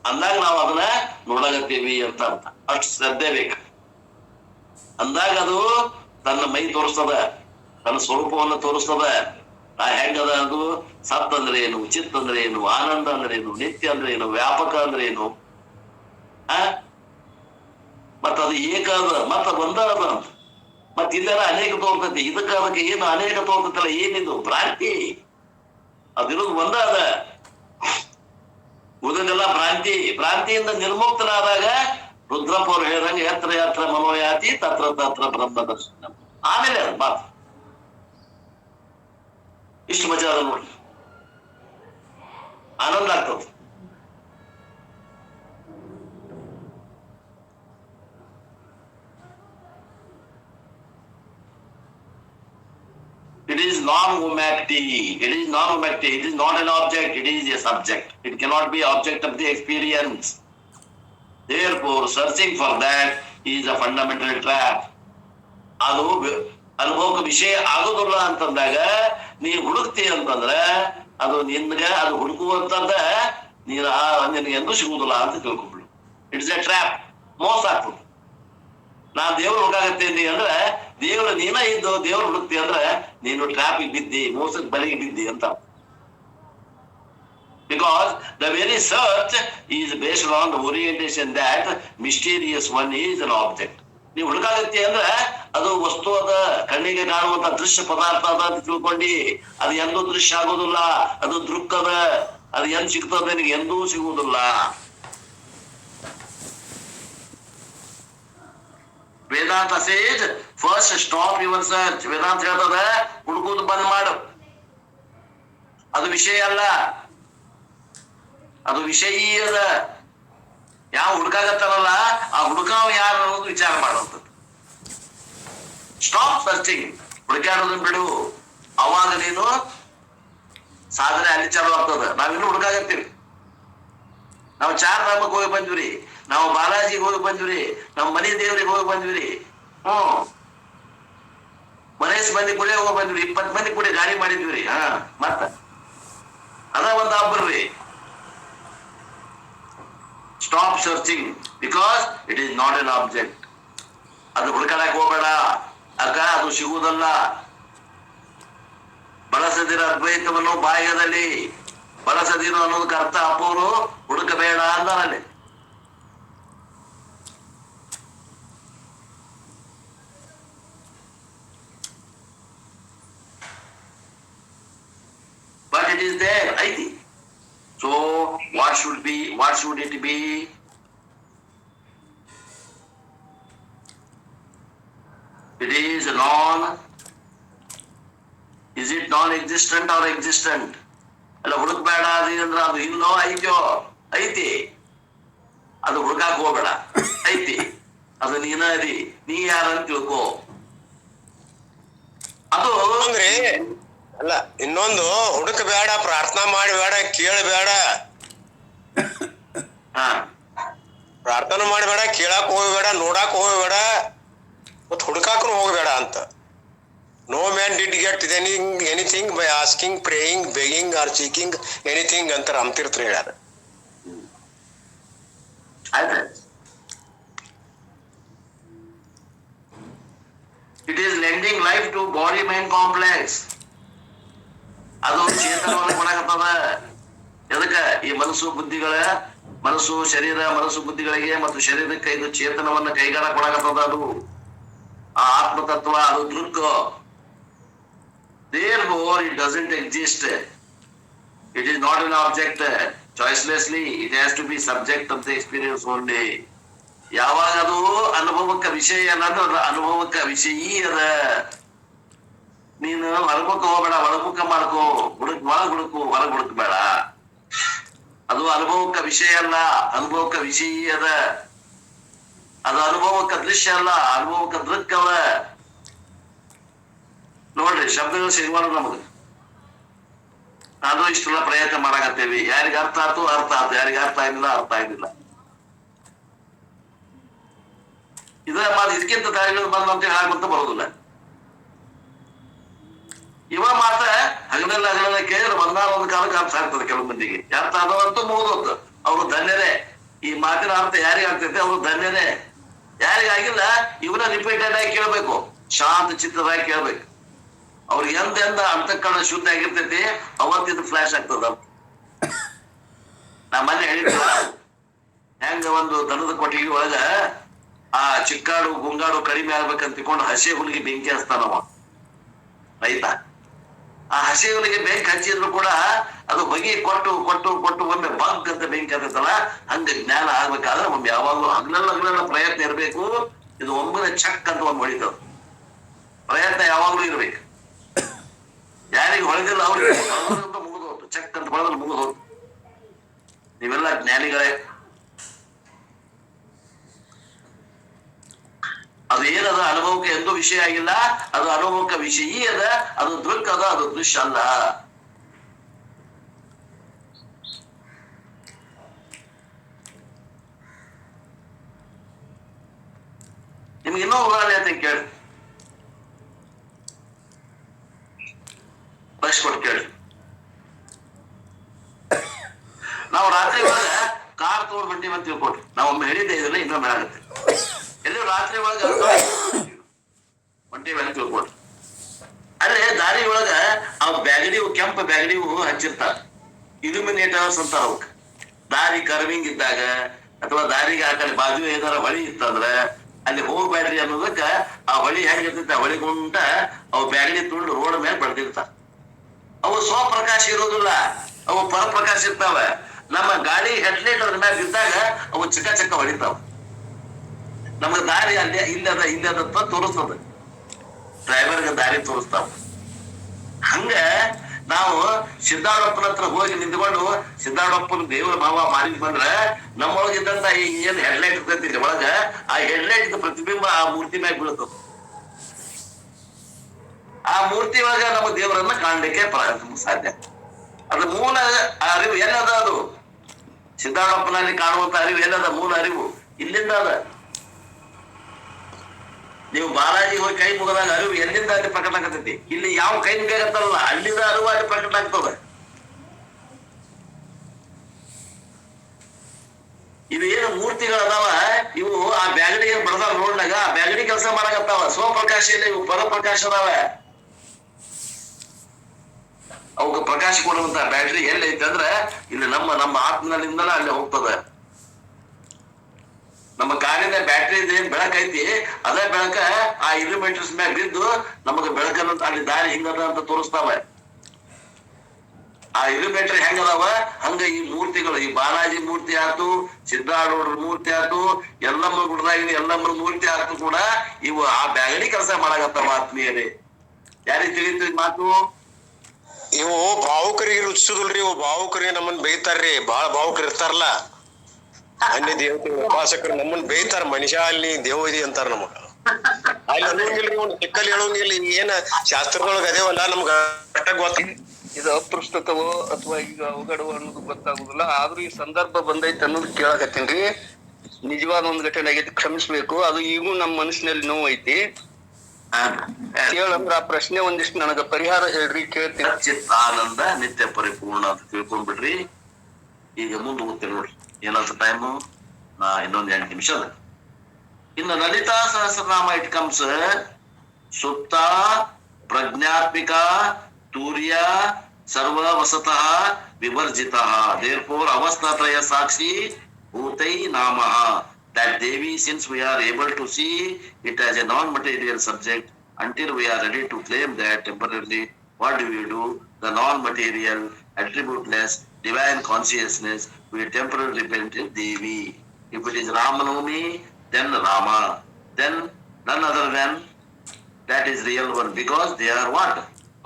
ಅಂದಾಗ ನಾವು ಅದನ್ನ ನೋಡಕತ್ತೀವಿ ಅಂತ ಅರ್ಥ ಅಷ್ಟು ಶ್ರದ್ಧೆ ಬೇಕು ಅಂದಾಗ ಅದು ತನ್ನ ಮೈ ತೋರಿಸ್ತದ ತನ್ನ ಸ್ವರೂಪವನ್ನು ತೋರಿಸ್ತದ ಆ ಹೆಂಗದ ಅದು ಸತ್ ಅಂದ್ರೆ ಏನು ಚಿತ್ ಅಂದ್ರೆ ಏನು ಆನಂದ ಅಂದ್ರೆ ಏನು ನಿತ್ಯ ಅಂದ್ರೆ ಏನು ವ್ಯಾಪಕ ಅಂದ್ರೆ ಏನು ಮತ್ತ ಅದು ಏಕ ಅದ ಮತ್ತ ಒಂದ ಅದ ಅಂತ ಮತ್ ಇದೆಲ್ಲ ಅನೇಕ ತೋರ್ತೈತಿ ಇದಕ್ಕ ಅದಕ್ಕೆ ಏನು ಅನೇಕ ತೋರ್ತೈತಲ್ಲ ಏನಿದು ಭ್ರಾಂತಿ ಅದಿರೋದು ಒಂದ ಅದ ಉದನೆಲ್ಲ ಭ್ರಾಂತಿಯಿಂದ ನಿರ್ಮುಕ್ತನಾದಾಗ ರುದ್ರಪ್ಪ ಅವ್ರು ಹೇಳಿದಂಗೆ ಯತ್ರ ಯತ್ರ ಮನೋಯಾತಿ ತತ್ರ ತತ್ರ ಬ್ರಹ್ಮ ದರ್ಶನ ಆಮೇಲೆ ಅದು ಮಾತು ಇಷ್ಟು ಮಜಾ ಅದ ನೋಡಿ ಆನಂದ ಆಗ್ತದೆ It is non-humanity. It is non-humanity. It is not an object. It is a subject. It cannot be object of the experience. Therefore, searching for that is a fundamental trap. ಅದು ಅನುಭವಕ್ಕೆ ವಿಷಯ ಆಗೋದಿಲ್ಲ ಅಂತಂದಾಗ ನೀ ಹುಡುಕ್ತಿ ಅಂತಂದ್ರ ಅದು ನಿನ್ಗ ಅದು ಹುಡುಕುವಂತದ್ದ ನಿನಗೆ ಎಂದೂ ಸಿಗುವುದಿಲ್ಲ ಅಂತ ತಿಳ್ಕೊಂಡ್ಬಿಡು. ಇಟ್ಸ್ ಎ ಟ್ರ್ಯಾಪ್, ಮೋಸ ಆಗ್ತದೆ. ನಾನ್ ದೇವ್ರು ಹುಡುಕಾಗತ್ತೇನಿ ಅಂದ್ರೆ ದೇವ್ರು ನೀನ ಇದ್ದು ದೇವ್ರು ಹುಡುಕ್ತಿ ಅಂದ್ರೆ ನೀನು ಟ್ರ್ಯಾಪಿಗೆ ಬಿದ್ದಿ, ಮೋಸದ ಬಲಿಗೆ ಬಿದ್ದಿ ಅಂತ. Because the very search is based on the orientation that mysterious one is an object. ನೀವು ಹುಡುಕಾಗತ್ತಿ ಅಂದ್ರೆ ಅದು ವಸ್ತು ಅದ, ಕಣ್ಣಿಗೆ ಕಾಣುವಂತ ದೃಶ್ಯ ಪದಾರ್ಥ ಅದ ಅಂತ ತಿಳ್ಕೊಂಡಿ. ಅದು ಎಂದೂ ದೃಶ್ಯ ಆಗೋದಿಲ್ಲ, ಅದು ದೃಕ್ ಅದ. ಅದು ಎಂದ್ ಸಿಗ್ತದ ನಿನಗೆ ಎಂದೂ ಸಿಗುವುದಿಲ್ಲ. ವೇದಾಂತ ಸೇಜ್ ಫಸ್ಟ್ ಸ್ಟಾಪ್ ಯುವರ್ ಸರ್ಚ್. ವೇದಾಂತ ಹೇಳ್ತದ ಹುಡುಕುವುದು ಬಂದ್ ಮಾಡು. ಅದು ವಿಷಯ ಅಲ್ಲ, ಅದು ವಿಷಯೀ ಅದ. ಯಾವ ಹುಡುಕಾಗತ್ತಾರಲ್ಲ ಆ ಹುಡುಕಾವ ಯಾರು ಅನ್ನೋದು ವಿಚಾರ ಮಾಡುವಂಥದ್ದು. ಸ್ಟಾಪ್ ಸರ್ಚಿಂಗ್, ಹುಡುಕಾಡೋದನ್ನ ಬಿಡು. ಅವಾಗ ನೀನು ಸಾಧನೆ ಅಲ್ಲಿ ಚಾಲು ಆಗ್ತದ. ನಾವಿನ್ನು ಹುಡುಕಾಗತ್ತೀವಿ. ನಾವು ಚಾರ್ ಧಾಮಕ್ಕೆ ಹೋಗಿ ಬಂದ್ವಿ, ನಾವು ಬಾಲಾಜಿಗೆ ಹೋಗಿ ಬಂದ್ವಿ, ನಾವು ಮನೆ ದೇವ್ರಿಗೆ ಹೋಗಿ ಬಂದ್ವಿ. ಮನೇಶ್ ಮಂದಿ ಕೂಡ ಹೋಗಿ ಬಂದ್ವಿ, 20 ಮಂದಿ ಕೂಡ ಗಾಡಿ ಮಾಡಿದ್ವಿ. ಮತ್ತ ಅದ ಒಂದು ಹಬ್ಬರ್ರಿ. Stop searching because it is not an object. ಅದು ಹುಡುಕಾಡಕ್ ಹೋಗ್ಬೇಡ, ಅಕ್ಕ ಅದು ಸಿಗುವುದಲ್ಲ. ಬಳಸದಿರೋ ಅದ್ವೈತವನ್ನು ಬಾಹ್ಯದಲ್ಲಿ ಬಳಸದಿರೋ ಅನ್ನೋದಕ್ಕೆ ಅರ್ಥ ಅಪ್ಪವರು ಹುಡುಕಬೇಡ ಅಂದಾರಲ್ಲಿ. But it is there, ಐತಿ. So what should it be? It is is it non-existent or existent? ಅಲ್ಲ ಹುಡುಕ್ಬೇಡ ಅಂದ್ರೆ ಅದು ಇಲ್ಲೋ ಐತೋ ಐತಿ. ಅದು ಹುಡುಕಾಕ್ ಹೋಗ್ಬೇಡ, ಐತಿ. ಅದು ನೀನ ಅದಿ, ನೀ ಯಾರಂತ ತಿಳ್ಕೋ. ಅದು ಅಂದ್ರೆ ಅಲ್ಲ, ಇನ್ನೊಂದು ಹುಡುಕಬೇಡ, ಪ್ರಾರ್ಥನಾ ಮಾಡಬೇಡ, ಕೇಳಬೇಡ. ಪ್ರಾರ್ಥನೆ ಮಾಡಬೇಡ, ಕೇಳಾಕ್ ಹೋಗಬೇಡ, ನೋಡಾಕ್ ಹೋಗಬೇಡ, ಮತ್ ಹುಡುಕಾಕ ಹೋಗಬೇಡ ಅಂತ. No man did get anything by asking, praying, begging or seeking anything ಅಂತ ರಾಮತೀರ್ಥ ಹೇಳ್ಯಾರ. It is lending life to body mind complex. ಅದು ಚೇತನವನ್ನು ಕೊಡಕತ್ತದ. ಎದಕ್ಕ? ಈ ಮನಸ್ಸು ಶರೀರ, ಮನಸ್ಸು ಬುದ್ಧಿಗಳಿಗೆ ಮತ್ತು ಶರೀರಕ್ಕೆ ಇದು ಚೇತನವನ್ನ ಕೈಗಾರ ಕೊಡಕತ್ತದ. ಅದು ಆ ಆತ್ಮತತ್ವ, ಅದು ದೃಕ್. Therefore it doesn't exist. It is not an object choicelessly. It has to be subject of the experience only. ಯಾವಾಗ ಅದು ಅನುಭವಕ್ಕೆ ವಿಷಯ ಅನ್ನೋದು ಅನುಭವಕ್ಕೆ ವಿಷಯೀ ಅದ. ನೀನು ಹೊರಮುಖ ಹೋಗ್ಬೇಡ, ಒಳಮುಖ ಮಾಡ್ಕೋ. ಒಳಗ್ ಹುಡುಕು, ಹೊರಗ್ ಹುಡುಕ್ಬೇಡ. ಅದು ಅನುಭವಕ್ಕೆ ವಿಷಯ ಅಲ್ಲ, ಅನುಭವಕ್ಕೆ ವಿಷಯೀ ಅದ. ಅದು ಅನುಭವಕ್ಕೆ ದೃಶ್ಯ ಅಲ್ಲ, ಅನುಭವಕ್ಕೆ ದೃಕ್ ಅದ. ನೋಡ್ರಿ, ಶಬ್ದಗಳು ಸಿಗುವ ನಮಗ. ನಾನು ಇಷ್ಟೆಲ್ಲ ಪ್ರಯತ್ನ ಮಾಡಾಕತ್ತೇವಿ. ಯಾರಿಗ ಅರ್ಥ ಆಯ್ತು, ಯಾರಿಗ ಅರ್ಥ ಆಗಿಲ್ಲ. ಇದಕ್ಕಿಂತ ತಾಯಿಗಳು ಬಂದಂತ ಹೇಳಾಕಂತ ಬರೋದಿಲ್ಲ. ಇವ ಮಾತ್ರ ಹಗಲೆಲ್ಲ ಕೇಳಿದ್ರೆ ಒಂದಾದ ಕಾಲಕ್ಕೆ ಅರ್ಥ ಆಗ್ತದೆ. ಕೆಲವು ಮಂದಿಗೆ ಅರ್ಥ ಆದವಂತೂ ಮುಗಿದೋದು, ಅವರು ಧನ್ಯರೇ. ಈ ಮಾತಿನ ಅರ್ಥ ಯಾರಿಗಾಗ್ತೈತೆ ಅವರು ಧನ್ಯರೇ. ಯಾರಿಗಾಗಿಲ್ಲ ಇವನ್ನ ರಿಪೀಟೆಡ್ ಆಗಿ ಕೇಳ್ಬೇಕು, ಶಾಂತ ಚಿತ್ತದಾಗಿ ಕೇಳ್ಬೇಕು. ಅವ್ರಿಗೆ ಎಂದ ಅಂತಃಕರಣ ಶುದ್ಧ ಆಗಿರ್ತೈತಿ, ಅವತ್ತಿದ್ದು ಫ್ಲಾಶ್ ಆಗ್ತದ. ನಾ ಮೊನ್ನೆ ಹೇಳಿದ್ವ ಹೆಂಗ ಒಂದು ದನದ ಕೊಟ್ಟಿಗೆ ಒಳಗ ಆ ಚಿಕ್ಕಾಡು ಗುಂಗಾಡು ಕಡಿಮೆ ಆಗ್ಬೇಕಂತ ತಿಳ್ಕೊಂಡು ಹಸಿ ಹುಲಿಗೆ ಬೆಂಕಿ ಹಚ್ತಾನವ ರೈತ. ಆ ಹಸಿ ಹುಲಿಗೆ ಬೆಂಕಿ ಹಚ್ಚಿದ್ರು ಕೂಡ ಅದು ಹೊಗೆ ಕೊಟ್ಟು ಒಮ್ಮೆ ಬಗ್ ಅಂತ ಬೆಂಕಿ ಹತ್ತಲ್ಲ. ಹಂಗ ಜ್ಞಾನ ಆಗ್ಬೇಕಾದ್ರೆ ಒಮ್ಮೆ ಯಾವಾಗ್ಲೂ ಹಗಲೆಲ್ಲ ಪ್ರಯತ್ನ ಇರ್ಬೇಕು. ಇದು ಒಮ್ಮೆ ಚಕ್ ಅಂತ ಒಮ್ಮೆ ಹೊಡಿತದ. ಪ್ರಯತ್ನ ಯಾವಾಗ್ಲೂ ಇರ್ಬೇಕು. ಯಾರಿಗೆ ಹೊಳೆದಿಲ್ಲ ಅವ್ರಿಗೆ ಮುಗಿದೋದು, ಚಕ್ ಅಂತ ಹೊಳೆದ್ರೆ ಮುಗಿದೋದು. ನೀವೆಲ್ಲ ಜ್ಞಾನಿಗಳೇ. ಅದು ಏನದ ಅನುಭವಕ್ಕೆ ಎಂದೂ ವಿಷಯ ಆಗಿಲ್ಲ. ಅದು ಅನುಭವಕ್ಕೆ ವಿಷಯೀ ಅದ. ಅದು ದೃಕ್ ಅದ, ಅದು ದೃಶ್ಯ ಅಲ್ಲ. ನಿಮ್ಗೆ ಇನ್ನೂ ಉದಾಹರಣೆ ಅಂತ ಕೇಳಿ, ಲಕ್ಷ ಕೊಟ್ಟು ಕೇಳಿ. ಅಂತ ತಿಳ್ಕೊಡ್ರಿ. ನಾವು ಒಮ್ಮೆ ಹೇಳಿದ್ದೆ ಇದನ್ನ ಇನ್ನೊಮ್ಮೆ ಆಗುತ್ತೆ. ಎಲ್ಲೂ ರಾತ್ರಿ ಒಳಗ ಒಂಟಿ ಮೇಲೆ ತಿಳ್ಕೊಡ್ರಿ. ಅಲ್ಲೇ ದಾರಿ ಒಳಗ ಅವ್ ಬ್ಯಾಗಡಿವು ಕೆಂಪು ಬ್ಯಾಗಡಿವು ಹಚ್ಚಿರ್ತಾರ, ಇಲ್ಯುಮಿನೇಟರ್ಸ್ ಅಂತಾರ ಅವಕ್. ದಾರಿ ಕರ್ವಿಂಗ್ ಇದ್ದಾಗ ಅಥವಾ ದಾರಿಗೆ ಆ ಕಡೆ ಬಾಜು ಏನಾರ ಹೊಳಿ ಇತ್ತಂದ್ರ ಅಲ್ಲಿ ಹೋಗ್ಬೇಡ್ರಿ ಅನ್ನೋದಕ್ಕ ಆ ಹೊಳಿ ಹೆಂಗಿರ್ತೈತಿ, ಆ ಹೊಳಿಗುಂಟ ಅವು ಬ್ಯಾಗಡಿ ತುಂಡು ರೋಡ್ ಮೇಲೆ ಬೆಳೆದಿರ್ತಾರ. ಅವು ಸ್ವಪ್ರಕಾಶ ಇರೋದಿಲ್ಲ, ಅವು ಪರಪ್ರಕಾಶ ಇರ್ತಾವ. ನಮ್ಮ ಗಾಡಿ ಹೆಡ್ಲೈಟ್ ಅದ್ರ ಮ್ಯಾಗ ಇದ್ದಾಗ ಅವು ಚಿಕ್ಕ ಚಿಕ್ಕ ಹೊಡಿತಾವ. ನಮ್ಗೆ ದಾರಿ ಅಲ್ಲಿ ಇಲ್ಲದ ತೋರಿಸ್ತದ, ಡ್ರೈವರ್ಗೆ ದಾರಿ ತೋರಿಸ್ತಾವ. ಹಂಗ ನಾವು ಸಿದ್ದಾರಪ್ಪನ ಹತ್ರ ಹೋಗಿ ನಿಂತ್ಕೊಂಡು ಸಿದ್ದಾರಪ್ಪನ ದೇವರ ಭಾವ ಮಾಡಿ ಬಂದ್ರ ನಮ್ಮೊಳಗಿದ್ದಂತ ಏನ್ ಹೆಡ್ಲೈಟ್ ಇರ್ತೈತಿ ಒಳಗ, ಆ ಹೆಡ್ಲೈಟ್ ಪ್ರತಿಬಿಂಬ ಆ ಮೂರ್ತಿ ಮ್ಯಾಗ ಬೀಳ್ತದ. ಆ ಮೂರ್ತಿ ಒಳಗ ನಮ್ಮ ದೇವರನ್ನ ಕಾಣ್ಲಿಕ್ಕೆ ಸಾಧ್ಯ. ಅದು ಮೂಲ ಅರಿವು ಎಲ್ಲದ? ಅದು ಸಿದ್ದಾರಪ್ಪನಲ್ಲಿ ಕಾಣುವಂತ ಅರಿವು ಎಲ್ಲದ? ಮೂಲ ಅರಿವು ಇಲ್ಲಿಂದ ಅದ. ನೀವು ಬಾಲಾಜಿ ಹೋಗಿ ಕೈ ಮುಗದಾಗ ಅರಿವು ಎಲ್ಲಿಂದ ಅಲ್ಲಿ ಪ್ರಕಟ ಆಗತೈತಿ. ಇಲ್ಲಿ ಯಾವ ಕೈ ಮುಗಿಯತ್ತಲ್ಲ ಅಲ್ಲಿಂದ ಅರಿವು ಅಲ್ಲಿ ಪ್ರಕಟ ಆಗ್ತದೆ. ಇವು ಏನು ಮೂರ್ತಿಗಳದಾವ, ಇವು ಆ ಬ್ಯಾಗಡಿ ಬಡದಾವ ರೋಡ್ನಾಗ, ಆ ಬ್ಯಾಗಡಿ ಕೆಲಸ ಮಾಡಕತ್ತಾವ. ಸ್ವಪ್ರಕಾಶ ಇಲ್ಲ, ಇವು ಪರಪ್ರಕಾಶ ಅದಾವ. ಅವಕ್ಕೆ ಪ್ರಕಾಶ ಕೊಡುವಂತ ಬ್ಯಾಟ್ರಿ ಎಲ್ಲೈತೆ ಅಂದ್ರ ಇಲ್ಲಿ ನಮ್ಮ ಆತ್ಮನಲ್ಲಿಂದನ ಅಲ್ಲಿ ಹೋಗ್ತದ. ನಮ್ಮ ಕಾರಿನ ಬ್ಯಾಟ್ರಿ ಏನ್ ಬೆಳಕೈತಿ, ಅದೇ ಬೆಳಕ ಆ ಇಲ್ಯುಮಿನೇಟರ್ಸ್ ಮ್ಯಾಗ ಬಿದ್ದು ನಮಗೆ ಬೆಳಕನ್ನ ಅಲ್ಲಿ ದಾರಿ ಹಿಂಗದ ಅಂತ ತೋರಿಸ್ತಾವ. ಆ ಇಲ್ಯುಮಿನೇಟರ್ ಹೆಂಗದಾವ ಹಂಗ ಈ ಮೂರ್ತಿಗಳು, ಈ ಬಾಲಾಜಿ ಮೂರ್ತಿ ಆಯ್ತು, ಸಿದ್ದಾರೂಢರ ಮೂರ್ತಿ ಆಯ್ತು, ಎಲ್ಲಮ್ಮ ಗುಡ್ದಾಗಿನ ಎಲ್ಲಮ್ಮನ ಮೂರ್ತಿ ಆಯ್ತು ಕೂಡ ಇವು ಆ ಬ್ಯಾಗಡಿ ಕೆಲಸ ಮಾಡಾಕತ್ತಾವ. ಆತ್ಮೀಯರೇ, ಯಾರಿಗೆ ತಿಳಿತು ಮಾತು? ಇವು ಭಾವುಕರಿಗೆ ರುಚಿಸುದಿಲ್ರಿ. ಇವು ಭಾವುಕರಿಗೆ ನಮ್ಮನ್ ಬೈತಾರ್ರಿ. ಬಾಳ ಭಾವುಕರು ಇರ್ತಾರಲ್ಲ, ಅನ್ಯ ದೇವತೆ ಉಪಾಸಕರು ನಮ್ಮನ್ ಬೈತಾರ. ಮನುಷ್ಯ ಅಲ್ಲಿ ದೇವದಿ ಅಂತಾರ ನಮಗ. ಅಲ್ಲಿ ಅನ್ನೋಂಗಿಲ್ರಿ, ಒಂದು ಚಿಕ್ಕಲ್ಲಿ ಹೇಳೋಂಗಿಲ್ಲ. ಏನ ಶಾಸ್ತ್ರದೊಳಗ ಅದೇವಲ್ಲ ನಮ್ಗ ಗೊತ್ತ. ಇದು ಅಪೃಷ್ಟತವೋ ಅಥವಾ ಈಗ ಅವಘಡವೋ ಅನ್ನೋದು ಗೊತ್ತಾಗುದಿಲ್ಲ. ಆದ್ರೂ ಈ ಸಂದರ್ಭ ಬಂದೈತೆ ಅನ್ನೋದು ಕೇಳಕತ್ತೀನ್ರಿ. ನಿಜವಾದ ಒಂದು ಘಟನೆ ಆಗೈತಿ, ಕ್ಷಮಿಸ್ಬೇಕು. ಅದು ಈಗೂ ನಮ್ಮ ಮನಸ್ಸಿನಲ್ಲಿ ನೋವು ಐತಿ. ಕೇಳಂದ್ರ ಆ ಪ್ರಶ್ನೆ ಒಂದಿಷ್ಟು ನನಗ ಪರಿಹಾರ ಹೇಳ್ರಿ, ಕೇಳ್ತೀನಿ. ಚಿತ್ತಾನಂದ ನಿತ್ಯ ಪರಿಪೂರ್ಣ ಅಂತ ತಿಳ್ಕೊಂಡ್ಬಿಡ್ರಿ. ಈಗ ಮುಂದೆ ಹೋಗ್ತೇನೆ ನೋಡ್ರಿ. ಏನಾದ್ರು ಟೈಮು ಇನ್ನೊಂದ್ 8 ನಿಮಿಷ ಅದ. ಇನ್ನು ಲಲಿತಾ ಸಹಸ್ರನಾಮ ಇಟ್ ಕಮ್ಸ್ ಸುಪ್ತ, ಪ್ರಜ್ಞಾತ್ಮಿಕ, ತೂರ್ಯ, ಸರ್ವ ವಸತಃ ವಿವರ್ಜಿತಃ. ದೇರ್ಫೋರ್ ಅವಸ್ಥಾತ್ರಯ ಸಾಕ್ಷಿ ಭೂತೈ ನಾಮಃ. That Devi, since we are able to see it as a non-material subject, until we are ready to claim that temporarily, what do? The non-material, attributeless, divine consciousness, we temporarily repent in Devi. If it is Ramanavami, then Rama, then none other than that is real one, because they are what?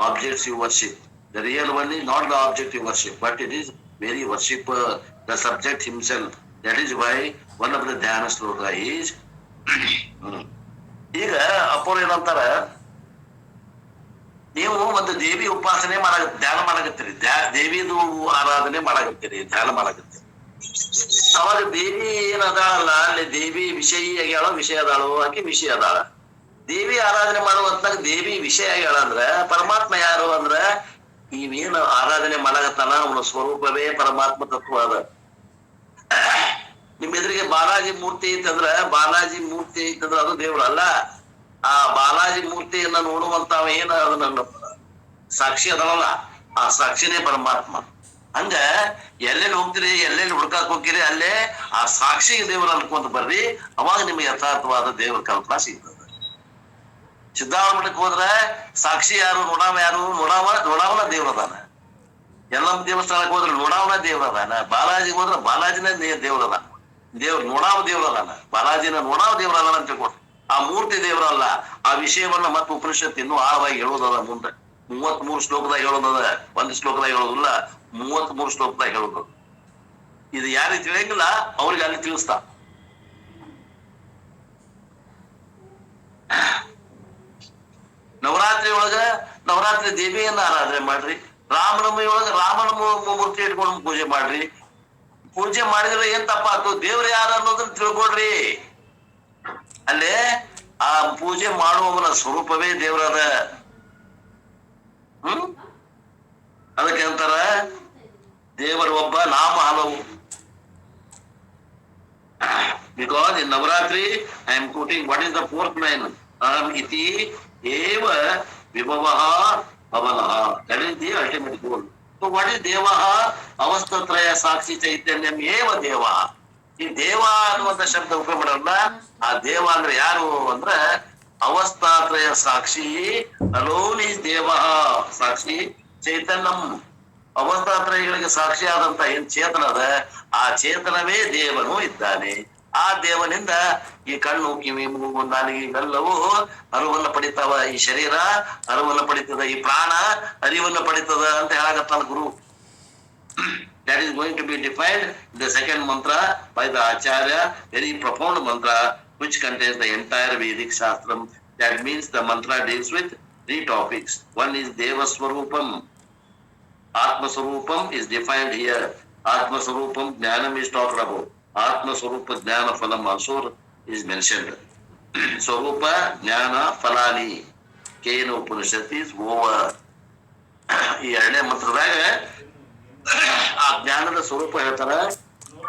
Objects you worship. The real one is not the object you worship, but it is very worshipper, the subject himself. That is why one of the ಧ್ಯಾನ ಶ್ಲೋಕ is ಈಗ ಅಪ್ಪೋರ್ ಏನಂತಾರ, ನೀವು ಒಂದು ದೇವಿ ಉಪಾಸನೆ ಧ್ಯಾನ ಮಾಡಕತ್ತೀರಿ, ದೇವಿದು ಆರಾಧನೆ ಮಾಡಕತ್ತೀರಿ, ಧ್ಯಾನ ಮಾಡಕತ್ತೀರಿ. ಅವಾಗ ದೇವಿ ಏನದಾಳಲ್ಲ, ಅಲ್ಲಿ ದೇವಿ ವಿಷಯಿ ಆಗ್ಯಾಳ, ವಿಷಯ ಅದಾಳು, ಆಕೆ ವಿಷಯ ಅದಾಳ. ದೇವಿ ಆರಾಧನೆ ಮಾಡುವಂತಾಗ ದೇವಿ ವಿಷಯ ಆಗ್ಯಾಳ ಅಂದ್ರ ಪರಮಾತ್ಮ ಯಾರು ಅಂದ್ರ ಇವೇನು ಆರಾಧನೆ ಮಾಡಕತ್ತಾನ ಅವನ ಸ್ವರೂಪವೇ ಪರಮಾತ್ಮ ತತ್ವ ಅದ. ನಿಮ್ ಎದುರಿಗೆ ಬಾಲಾಜಿ ಮೂರ್ತಿ ಐತಂದ್ರ ಅದು ದೇವ್ರಲ್ಲ. ಆ ಬಾಲಾಜಿ ಮೂರ್ತಿಯನ್ನ ನೋಡುವಂತಾವ ಏನ ಅದನ್ನ ಸಾಕ್ಷಿ ಅದಲ್ಲ, ಆ ಸಾಕ್ಷಿನೇ ಪರಮಾತ್ಮ. ಹಂಗ ಎಲ್ಲೆಲ್ಲಿ ಹೋಗ್ತೀರಿ, ಎಲ್ಲೆಲ್ಲಿ ಹುಡ್ಕಾಕ್ ಹೋಗ್ತೀರಿ, ಅಲ್ಲೇ ಆ ಸಾಕ್ಷಿ ದೇವ್ರ ಅನ್ಕೊಂತ ಬರ್ರಿ. ಅವಾಗ ನಿಮ್ಗೆ ಯಥಾರ್ಥವಾದ ದೇವ್ರ ಕಲ್ಪನಾ ಸಿಗ್ತದೆ. ಸಿದ್ದಾರೂಢ ಮಠಕ್ಕೆ ಹೋದ್ರ ಸಾಕ್ಷಿ ಯಾರು, ನೋಡಾವನ ದೇವ್ರದಾನ. ಎಲ್ಲಮ್ಮ ದೇವಸ್ಥಾನಕ್ಕೆ ಹೋದ್ರೆ ನೋಡಾವನ ದೇವ್ರದಾನ. ಬಾಲಾಜಿಗೆ ಹೋದ್ರ ಬಾಲಾಜಿನ ದೇವ್ರದಾನ. ನೋಡಾವ ದೇವ್ರದಾನ, ಬಾಲಾಜಿನ ನೋಡಾವ ದೇವ್ರದಾನ ಅಂತ ತಿಳ್ಕೊಟ್ರು. ಆ ಮೂರ್ತಿ ದೇವ್ರಲ್ಲ. ಆ ವಿಷಯವನ್ನ ಮತ್ತೆ ಉಪನಿಷತ್ ಇನ್ನೂ ಆಳವಾಗಿ ಹೇಳೋದದ. ಮುಂದೆ 33 ಶ್ಲೋಕದಾಗ ಹೇಳೋದದ, 1 ಶ್ಲೋಕದಾಗ ಹೇಳೋದಿಲ್ಲ, 33 ಶ್ಲೋಕದಾಗ ಹೇಳೋದದ. ಇದು ಯಾರಿಗೆ ತಿಳಿಯಂಗಿಲ್ಲ ಅವ್ರಿಗೆ ಅಲ್ಲಿ ತಿಳಿಸ್ತಾ. ನವರಾತ್ರಿ ಒಳಗ ನವರಾತ್ರಿ ದೇವಿಯನ್ನ ಆರಾಧನೆ ಮಾಡ್ರಿ. ರಾಮನವಮಿ ಒಳಗ ರಾಮನ ಮೂರ್ತಿ ಇಟ್ಕೊಂಡು ಪೂಜೆ ಮಾಡ್ರಿ. ಪೂಜೆ ಮಾಡಿದ್ರೆ ಏನ್ ತಪ್ಪಾತು? ದೇವ್ರ ಯಾರು ಅನ್ನೋದನ್ನ ತಿಳ್ಕೊಡ್ರಿ. ಅಲ್ಲೇ ಆ ಪೂಜೆ ಮಾಡುವವನ ಸ್ವರೂಪವೇ ದೇವ್ರದ. ಅದಕ್ಕೆ ಅಂತಾರ ದೇವರ ಒಬ್ಬ, ನಾಮ ಹಲವು. Because in Navratri, I am quoting what is the fourth line? Aham iti eva vibhavaha bhavanaha. That is the ultimate goal. So what is Devaha? Avastatraya Sakshi Chaitanyam eva Devaha. ಈ ದೇವ ಅನ್ನುವಂತ ಶಬ್ದ ಉಪಯೋಗ ಮಾಡಲ್ಲ. ಆ ದೇವ ಅಂದ್ರೆ ಯಾರು ಅಂದ್ರೆ ಅವಸ್ಥಾತ್ರಯ ಸಾಕ್ಷಿ. ಅಲೋನ್ ಈಸ್ ದೇವ ಸಾಕ್ಷಿ ಚೈತನ್ಯಂ. ಅವಸ್ಥಾತ್ರಯಗಳಿಗೆ ಸಾಕ್ಷಿಯಾದಂತ ಏನ್ ಚೇತನ ಅದ, ಆ ಚೇತನವೇ ದೇವನು ಇದ್ದಾನೆ. ಆ ದೇವನಿಂದ ಈ ಕಣ್ಣು ಕಿವಿ ಮೂಗು ನಾಲಿಗೆ ಇವೆಲ್ಲವೂ ಅರಿವನ್ನ ಪಡಿತಾವ. ಈ ಶರೀರ ಅರಿವನ್ನ ಪಡಿತದ, ಈ ಪ್ರಾಣ ಅರಿವನ್ನ ಪಡಿತದ ಅಂತ ಹೇಳಾಗತ್ತಾನ ಗುರು. That is going to be defined in the second mantra by the Acharya, very profound mantra which contains the entire Vedic Shastram. That means the mantra deals with 3 topics. One is Deva Swarupam. Atma Swarupam is defined here. Atma Swarupam Jnanam is talked about. Atma Swarupa Jnana Phalam also is mentioned. Swarupa Jnana Phalani. Kena Upanishad is over. ಈ ಎರಡನೇ ಮಂತ್ರದಾಗ ಆ ಜ್ಞಾನದ ಸ್ವರೂಪ ಹೇಳ್ತಾರ.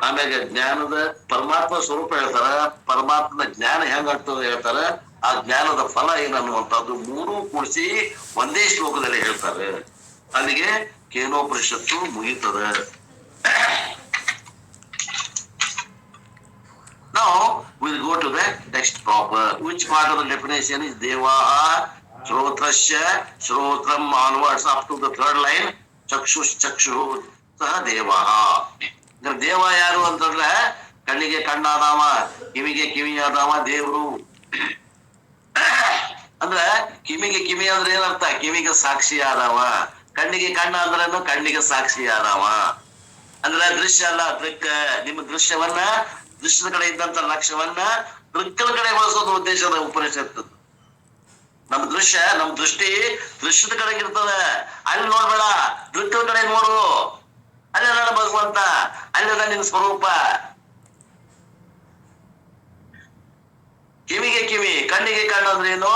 ಆಮ್ಯಾಗ ಜ್ಞಾನದ ಪರಮಾತ್ಮ ಸ್ವರೂಪ ಹೇಳ್ತಾರ. ಪರಮಾತ್ಮನ ಜ್ಞಾನ ಹೆಂಗಾಗ್ತದೆ ಹೇಳ್ತಾರ. ಆ ಜ್ಞಾನದ ಫಲ ಏನನ್ನುವಂಥದ್ದು ಮೂರೂ ಕೂಡಿಸಿ ಒಂದೇ ಶ್ಲೋಕದಲ್ಲಿ ಹೇಳ್ತಾರೆ. ಅಲ್ಲಿಗೆ ಕೇನೋಪನಿಷತ್ತು ಮುಗಿತದ. Now we'll go to the text proper. Which part of the definition is Devaha Shrotrasya Shrotram onwards up to the third line. ಚಕ್ಷುಷ್ ಚಕ್ಷು ಸಹ ದೇವಃ. ದೇವ ಯಾರು ಅಂತಂದ್ರೆ ಕಣ್ಣಿಗೆ ಕಣ್ಣಾದವ, ಕಿವಿಗೆ ಕಿವಿ ಆದವ ದೇವ್ರು. ಅಂದ್ರ ಕಿವಿಗೆ ಕಿವಿ ಅಂದ್ರೆ ಏನರ್ಥ? ಕಿವಿಗೆ ಸಾಕ್ಷಿ ಆದವ. ಕಣ್ಣಿಗೆ ಕಣ್ಣ ಅಂದ್ರೇನು? ಕಣ್ಣಿಗೆ ಸಾಕ್ಷಿ ಆದವ. ಅಂದ್ರೆ ದೃಶ್ಯ ಅಲ್ಲ, ದೃಕ್. ನಿಮ್ಮ ದೃಶ್ಯವನ್ನ, ದೃಶ್ಯದ ಕಡೆ ಇದ್ದಂತ ಲಕ್ಷ್ಯವನ್ನ ದೃಕ್ಕದ ಕಡೆ ಬಳಸೋದು ಉದ್ದೇಶದ ಉಪನಿಷತ್ತು. ನಮ್ ದೃಶ್ಯ, ನಮ್ ದೃಷ್ಟಿ ದೃಶ್ಯದ ಕಡೆಗೆ ಇರ್ತದ. ಅಲ್ಲಿ ನೋಡ್ಬೇಡ, ದೃಕ್ಕದ ಕಡೆ ನೋಡು. ಅಲ್ಲೆಲ್ಲ ಭಗವಂತ, ಅಲ್ಲೆಲ್ಲ ನಿನ್ ಸ್ವರೂಪ. ಕಿವಿಗೆ ಕಿವಿ, ಕಣ್ಣಿಗೆ ಕಣ್ಣು ಅಂದ್ರೆ ಏನು?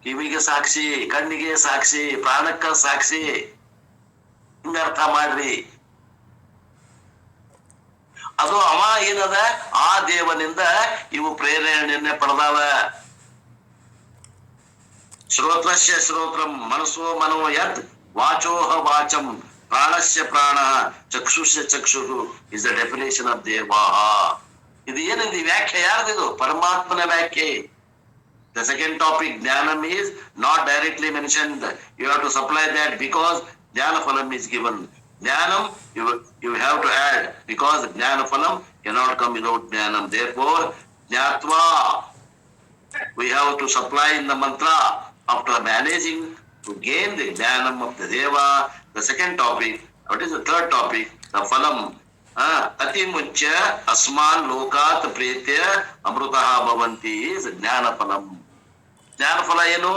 ಕಿವಿಗೆ ಸಾಕ್ಷಿ, ಕಣ್ಣಿಗೆ ಸಾಕ್ಷಿ, ಪ್ರಾಣಕ್ಕ ಸಾಕ್ಷಿ. ಹಿಂಗ ಅರ್ಥ ಮಾಡ್ರಿ. ಅದು ಅವ ಏನದ, ಆ ದೇವನಿಂದ ಇವು ಪ್ರೇರಣೆಯನ್ನೇ ಪಡೆದಾವ. ಶ್ರೋತ್ರಸ್ಯ ಶ್ರೋತ್ರಂ ಮನಸ್ಸೋ ಮನೋ ಯದ್ ವಾಚೋಹ ವಾಚಂ ಪ್ರಾಣಸ್ಯ ಪ್ರಾಣ ಚಕ್ಷುಷ್ಯ ಚಕ್ಷು ಇಸ್ ದ ಡೆಫಿನೇಷನ್ ಆಫ್ ದೇವಾಹ. ಇದು ಏನಿದೆ ವ್ಯಾಖ್ಯೆ ಯಾರ್ದಿದು? ಪರಮಾತ್ಮನ ವ್ಯಾಖ್ಯೆ. The second topic, Jnanam, is not directly mentioned. You have to supply that because Jnana Phalam is given. Jnanam you have to add because Jnana Phalam cannot come without Jnanam. Therefore, Jnatva we have to supply in the mantra after managing to gain the Jnanam of the Deva. The second topic, what is the third topic? The Phalam. Ati mucha asman lokat pretya amrutaha bhavanti is Jnana Phalam. Jnana Phala ಏನು?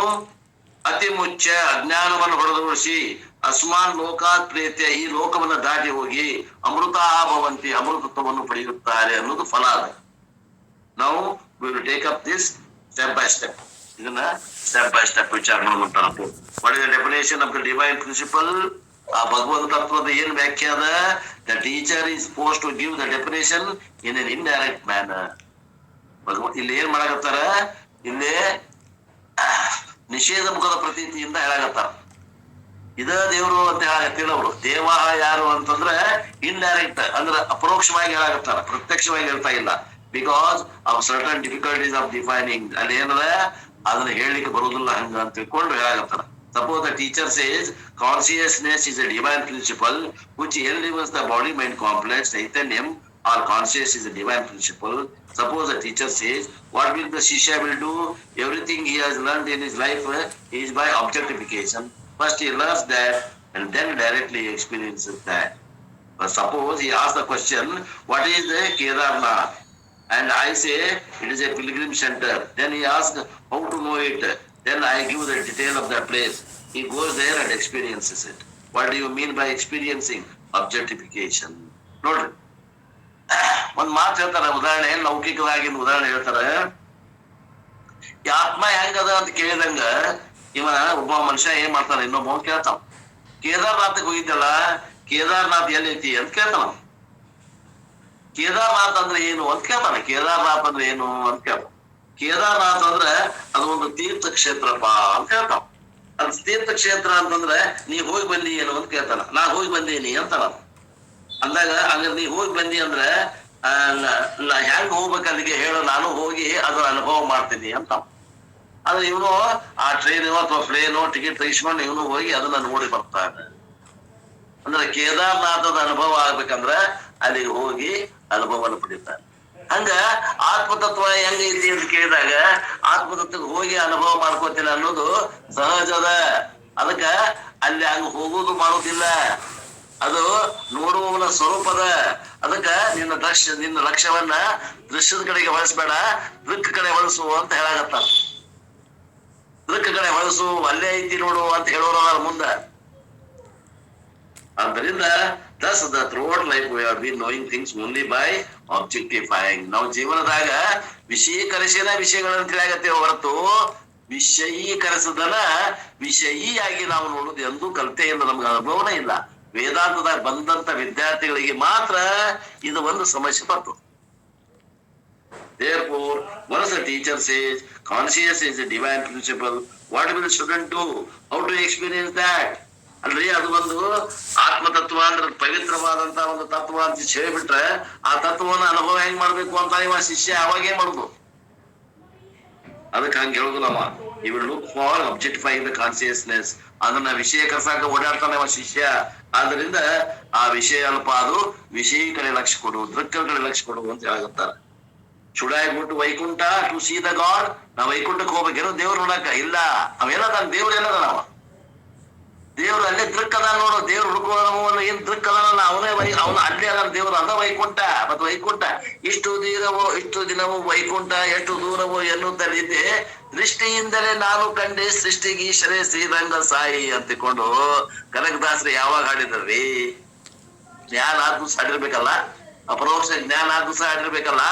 ಅತಿ ಮುಚ್ಚ ಅಜ್ಞಾನವನ್ನು ಹೊಡೆದೊಳಿಸಿ ಅಸ್ಮಾನ್ ಲೋಕಾತ್ ಪ್ರೇತ್ಯ, ಈ ಲೋಕವನ್ನು ದಾಟಿ ಹೋಗಿ ಅಮೃತಾಹ ಭವಂತಿ, ಅಮೃತತ್ವವನ್ನು ಪಡೆಯುತ್ತಾರೆ ಅನ್ನೋದು ಫಲ ಅದ. ನಾವು we will take up this step by step. ಇದನ್ನ ಸ್ಟೆಪ್ ಬೈ ಸ್ಟೆಪ್ ವಿಚಾರ ಮಾಡುವಂತ. What is the definition of the divine principle? ಆ ಭಗವದ್ ತತ್ವದ ಏನ್ ವ್ಯಾಖ್ಯೆ ಅದ? The teacher is supposed to give the definition in an indirect manner. ಇಲ್ಲಿ ಏನ್ ಮಾಡಾಕತ್ತಾರ? ಇಲ್ಲಿ ನಿಷೇಧ ಮುಖದ ಪ್ರತೀತಿಯಿಂದ ಹೇಳಾಕತ್ತಾರ. ಇದ ದೇವರು ಅಂತ ಹೇಳಾಕತ್ತಿಲ್ಲ ಅವರು. ದೇವ ಯಾರು ಅಂತಂದ್ರೆ ಇಂಡೈರೆಕ್ಟ್ ಅಂದ್ರೆ ಅಪರೋಕ್ಷವಾಗಿ ಹೇಳಾಕತ್ತಾರ, ಪ್ರತ್ಯಕ್ಷವಾಗಿ ಹೇಳ್ತಾ ಇಲ್ಲ. Because of certain difficulties of defining. ಅಲ್ಲಿ ಏನದ ಅದನ್ನ ಹೇಳಲಿಕ್ಕೆ ಬರುವುದಿಲ್ಲ ಹಂಗ ಅಂತ ತಿಳ್ಕೊಂಡು ಹೇಳಾಕತ್ತಾರ. Suppose the teacher says consciousness is a divine principle which enlivens the body mind complex. Chaitanyam or conscious is a divine principle. Suppose the teacher says, what will the Shishya will do? Everything he has learned in his life is by objectification. First he learns that and then directly experiences that. But suppose he asks the question, what is the Kedarnath? And I say it is a pilgrim center. Then he asks how to know it. Then I give the detail of that place. He goes there and experiences it. What do you mean by experiencing? Objectification. ನೋಡ್ರಿ, ಒಂದ್ ಮಾತು ಹೇಳ್ತಾರ, ಉದಾಹರಣೆ, ಲೌಕಿಕವಾಗಿನ ಉದಾಹರಣೆ ಹೇಳ್ತಾರ. ಈ ಆತ್ಮ ಹೆಂಗದ ಅಂತ ಕೇಳಿದಂಗ ಇವ ಒಬ್ಬ ಮನುಷ್ಯ ಏನ್ ಮಾಡ್ತಾನ, ಇನ್ನೊಬ್ಬ ಕೇಳ್ತಾವ, ಕೇದಾರ್ನಾಥ್ಗೆ ಹೋಗಿದ್ದಲ್ಲ, ಕೇದಾರ್ನಾಥ್ ಎಲ್ಲೈತಿ ಅಂತ ಕೇಳ್ತಾನ. ಕೇದಾರ್ನಾಥ್ ಅಂದ್ರೆ ಏನು ಅಂತ ಕೇಳ್ತಾನೆ. ಕೇದಾರ್ನಾಥ್ ಅಂದ್ರೆ ಏನು ಅಂತ ಕೇಳ್ತಾನೆ. ಕೇದಾರ್ನಾಥ್ ಅಂದ್ರೆ ಅದು ಒಂದು ತೀರ್ಥ ಕ್ಷೇತ್ರಪ್ಪ ಅಂತ ಹೇಳ್ತಾವ. ಅದು ತೀರ್ಥ ಕ್ಷೇತ್ರ ಅಂತಂದ್ರೆ ನೀ ಹೋಗಿ ಬಂದಿ ಏನು ಅಂತ ಕೇಳ್ತಾನ. ನಾ ಹೋಗಿ ಬಂದೀನಿ ಅಂತಾನ. ಅಂದಾಗ ಹಂಗ ನೀ ಹೋಗಿ ಬಂದಿ ಅಂದ್ರೆ ನಾ ಹೆಂಗ್ ಹೋಗ್ಬೇಕು ಅಲ್ಲಿಗೆ ಹೇಳು, ನಾನು ಹೋಗಿ ಅದನ್ನ ಅನುಭವ ಮಾಡ್ತೀನಿ ಅಂತ. ಆದ್ರೆ ಇವನು ಆ ಟ್ರೈನು ಅಥವಾ ಪ್ಲೇನು ಟಿಕೆಟ್ ತೆಗಿಸ್ಕೊಂಡು ಇವನು ಹೋಗಿ ಅದನ್ನ ನೋಡಿ ಬರ್ತಾನೆ. ಅಂದ್ರೆ ಕೇದಾರ್ನಾಥದ ಅನುಭವ ಆಗ್ಬೇಕಂದ್ರ ಅಲ್ಲಿಗೆ ಹೋಗಿ ಅನುಭವನ ಪಡಿತಾನೆ. ಹಂಗ ಆತ್ಮತತ್ವ ಹೆಂಗೈತಿ ಅಂತ ಕೇಳಿದಾಗ ಆತ್ಮತತ್ವಕ್ಕೆ ಹೋಗಿ ಅನುಭವ ಮಾಡ್ಕೋತೀನಿ ಅನ್ನೋದು ಸಹಜದ. ಅದಕ್ಕ ಅಲ್ಲಿ ಹಂಗ ಹೋಗುದು ಮಾಡೋದಿಲ್ಲ, ಅದು ನೋಡುವವನ ಸ್ವರೂಪದ. ಅದಕ್ಕ ನಿನ್ನ ಲಕ್ಷ್ಯವನ್ನ ದೃಶ್ಯದ ಕಡೆಗೆ ಹೊಳಿಸ್ಬೇಡ, ದೃಕ್ ಕಡೆ ಹೊಳಿಸು ಅಂತ ಹೇಳಾಗತ್ತ. ದೃಕ್ ಕಡೆ ಹೊಳಿಸು, ಅಲ್ಲೇ ಐತಿ ನೋಡು ಅಂತ ಹೇಳೋರ ಮುಂದ. ಆದ್ದರಿಂದ thus the throughout life we have been knowing things only by objectifying. ನಾವು ಜೀವನದಾಗ ವಿಷಯೀಕರಿಸಿದ ವಿಷಯಗಳನ್ನ ತಿಳಿಯಾಗತ್ತೇವೆ ಹೊರತು ವಿಷಯೀಕರಿಸದನ ವಿಷಯಿಯಾಗಿ ನಾವು ನೋಡುದು ಎಂದೂ ಕಲಿತೆ ಇಲ್ಲ, ನಮ್ಗೆ ಅನುಭವನೇ ಇಲ್ಲ. ವೇದಾಂತದಾಗ ಬಂದಂತ ವಿದ್ಯಾರ್ಥಿಗಳಿಗೆ ಮಾತ್ರ ಇದು ಒಂದು ಸಮಸ್ಯೆ ಬರ್ತದೆ. Therefore, once the teacher says conscious is a divine principle, what will the student do? How to experience that? ಅಲ್ರಿ, ಅದು ಒಂದು ಆತ್ಮತತ್ವ ಅಂದ್ರೆ ಪವಿತ್ರವಾದಂತ ಒಂದು ತತ್ವ ಅಂತ ಹೇಳಿಬಿಟ್ರೆ ಆ ತತ್ವನ ಅನುಭವ ಹೆಂಗ್ ಮಾಡ್ಬೇಕು ಅಂತ ಇವ ಶಿಷ್ಯ ಅವಾಗೇ ಮಾಡುದು. ಅದಕ್ಕೆ ಹಂಗ ಹೇಳುದು ನಾವ you will look for objectifying the consciousness. ಅದನ್ನ ವಿಷಯ ಕರ್ಸಾಕ ಓಡಾಡ್ತಾನೆ ಅವ ಶಿಷ್ಯ. ಆದ್ರಿಂದ ಆ ವಿಷಯ ಅಲ್ಪ, ಅದು ವಿಷಯ ಕಡೆ ಲಕ್ಷ್ಯ ಕೊಡು, ದೃಕ್ಕ ಕಡೆ ಲಕ್ಷ್ಯ ಕೊಡು ಅಂತ ಹೇಳಾಗತ್ತಾರ. Should I go to Vaikuntha to see the God? ನಾವ್ ವೈಕುಂಠಕ್ಕೆ ಹೋಗ್ಬೇಕೇನೋ ದೇವ್ರು ನೋಡಕ? ಇಲ್ಲ. ಅವೇನದ ದೇವ್ರು ಏನದ? ನಾವ ದೇವ್ರು ಅಲ್ಲೇ ದೃಕ್ ಅದ ನೋಡು. ದೇವ್ರು ಹುಡುಕೋದ ಏನ್ ದೃಕ್ ಅದಾನಲ್ಲ ಅವನೇ ಅವನು ಅಲ್ಲೇ ಅದ ದೇವ್ರು. ಅದ ವೈಕುಂಠ. ಮತ್ತು ವೈಕುಂಠ ಇಷ್ಟು ದಿನವೂ ವೈಕುಂಠ ಎಷ್ಟು ದೂರವೋ ಎನ್ನುತ್ತಲಿದ್ದೆ ದೃಷ್ಟಿಯಿಂದಲೇ ನಾನು ಕಂಡೆ ಸೃಷ್ಟಿಗೀಶ್ವರೇ ಶ್ರೀರಂಗ ಸಾಯಿ ಅಂತಿಕೊಂಡು ಕನಕದಾಸರು ಯಾವಾಗ ಹಾಡಿದ್ರಿ? ಜ್ಞಾನ ದಿವಸ ಹಾಡಿರ್ಬೇಕಲ್ಲ, ಅಪರೋಕ್ಷ ಜ್ಞಾನ ದಿವಸ ಹಾಡಿರ್ಬೇಕಲ್ಲ.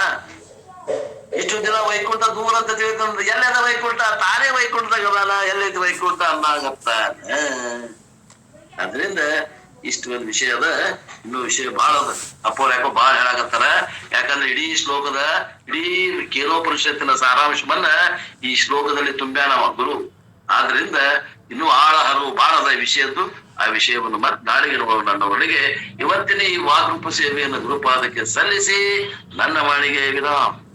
ಇಷ್ಟು ದಿನ ವೈಕುಂಠ ದೂರ ಅಂತ ತಿಳಿತಂದ್ರೆ ಎಲ್ಲೆದ ವೈಕುಂಠ? ತಾನೇ ವೈಕುಂಠದಾಗ ಎಲ್ಲೈತಿ ವೈಕುಂಠ ಅನ್ನಾಗತ್ತ. ಅದ್ರಿಂದ ಇಷ್ಟು ಒಂದು ವಿಷಯ ಅದ. ಇನ್ನೂ ವಿಷಯ ಬಹಳ ಅದ. ಅಪ್ಪವ್ರ ಯಾಕೋ ಬಹಳ ಹೇಳಾಕತ್ತಾರ. ಯಾಕಂದ್ರೆ ಇಡೀ ಶ್ಲೋಕದ ಇಡೀ ಕೇನೋಪನಿಷತ್ತಿನ ಸಾರಾಂಶವನ್ನ ಈ ಶ್ಲೋಕದಲ್ಲಿ ತುಂಬ್ಯಾನವ ಗುರು. ಆದ್ರಿಂದ ಇನ್ನೂ ಆಳ ಹರಿವು ಬಹಳ ಅದ ಈ ವಿಷಯದ್ದು. ಆ ವಿಷಯವನ್ನು ಮತ್ತೆ ನಾಡಿಗಿರುವ ನನ್ನವರಿಗೆ ಇವತ್ತಿನ ಈ ವಾಗ್ರೂಪ ಸೇವೆಯನ್ನು ಗುರುಪಾದಕ್ಕೆ ಸಲ್ಲಿಸಿ ನನ್ನ ವಾಣಿಗೆ ವಿರಾಮ್.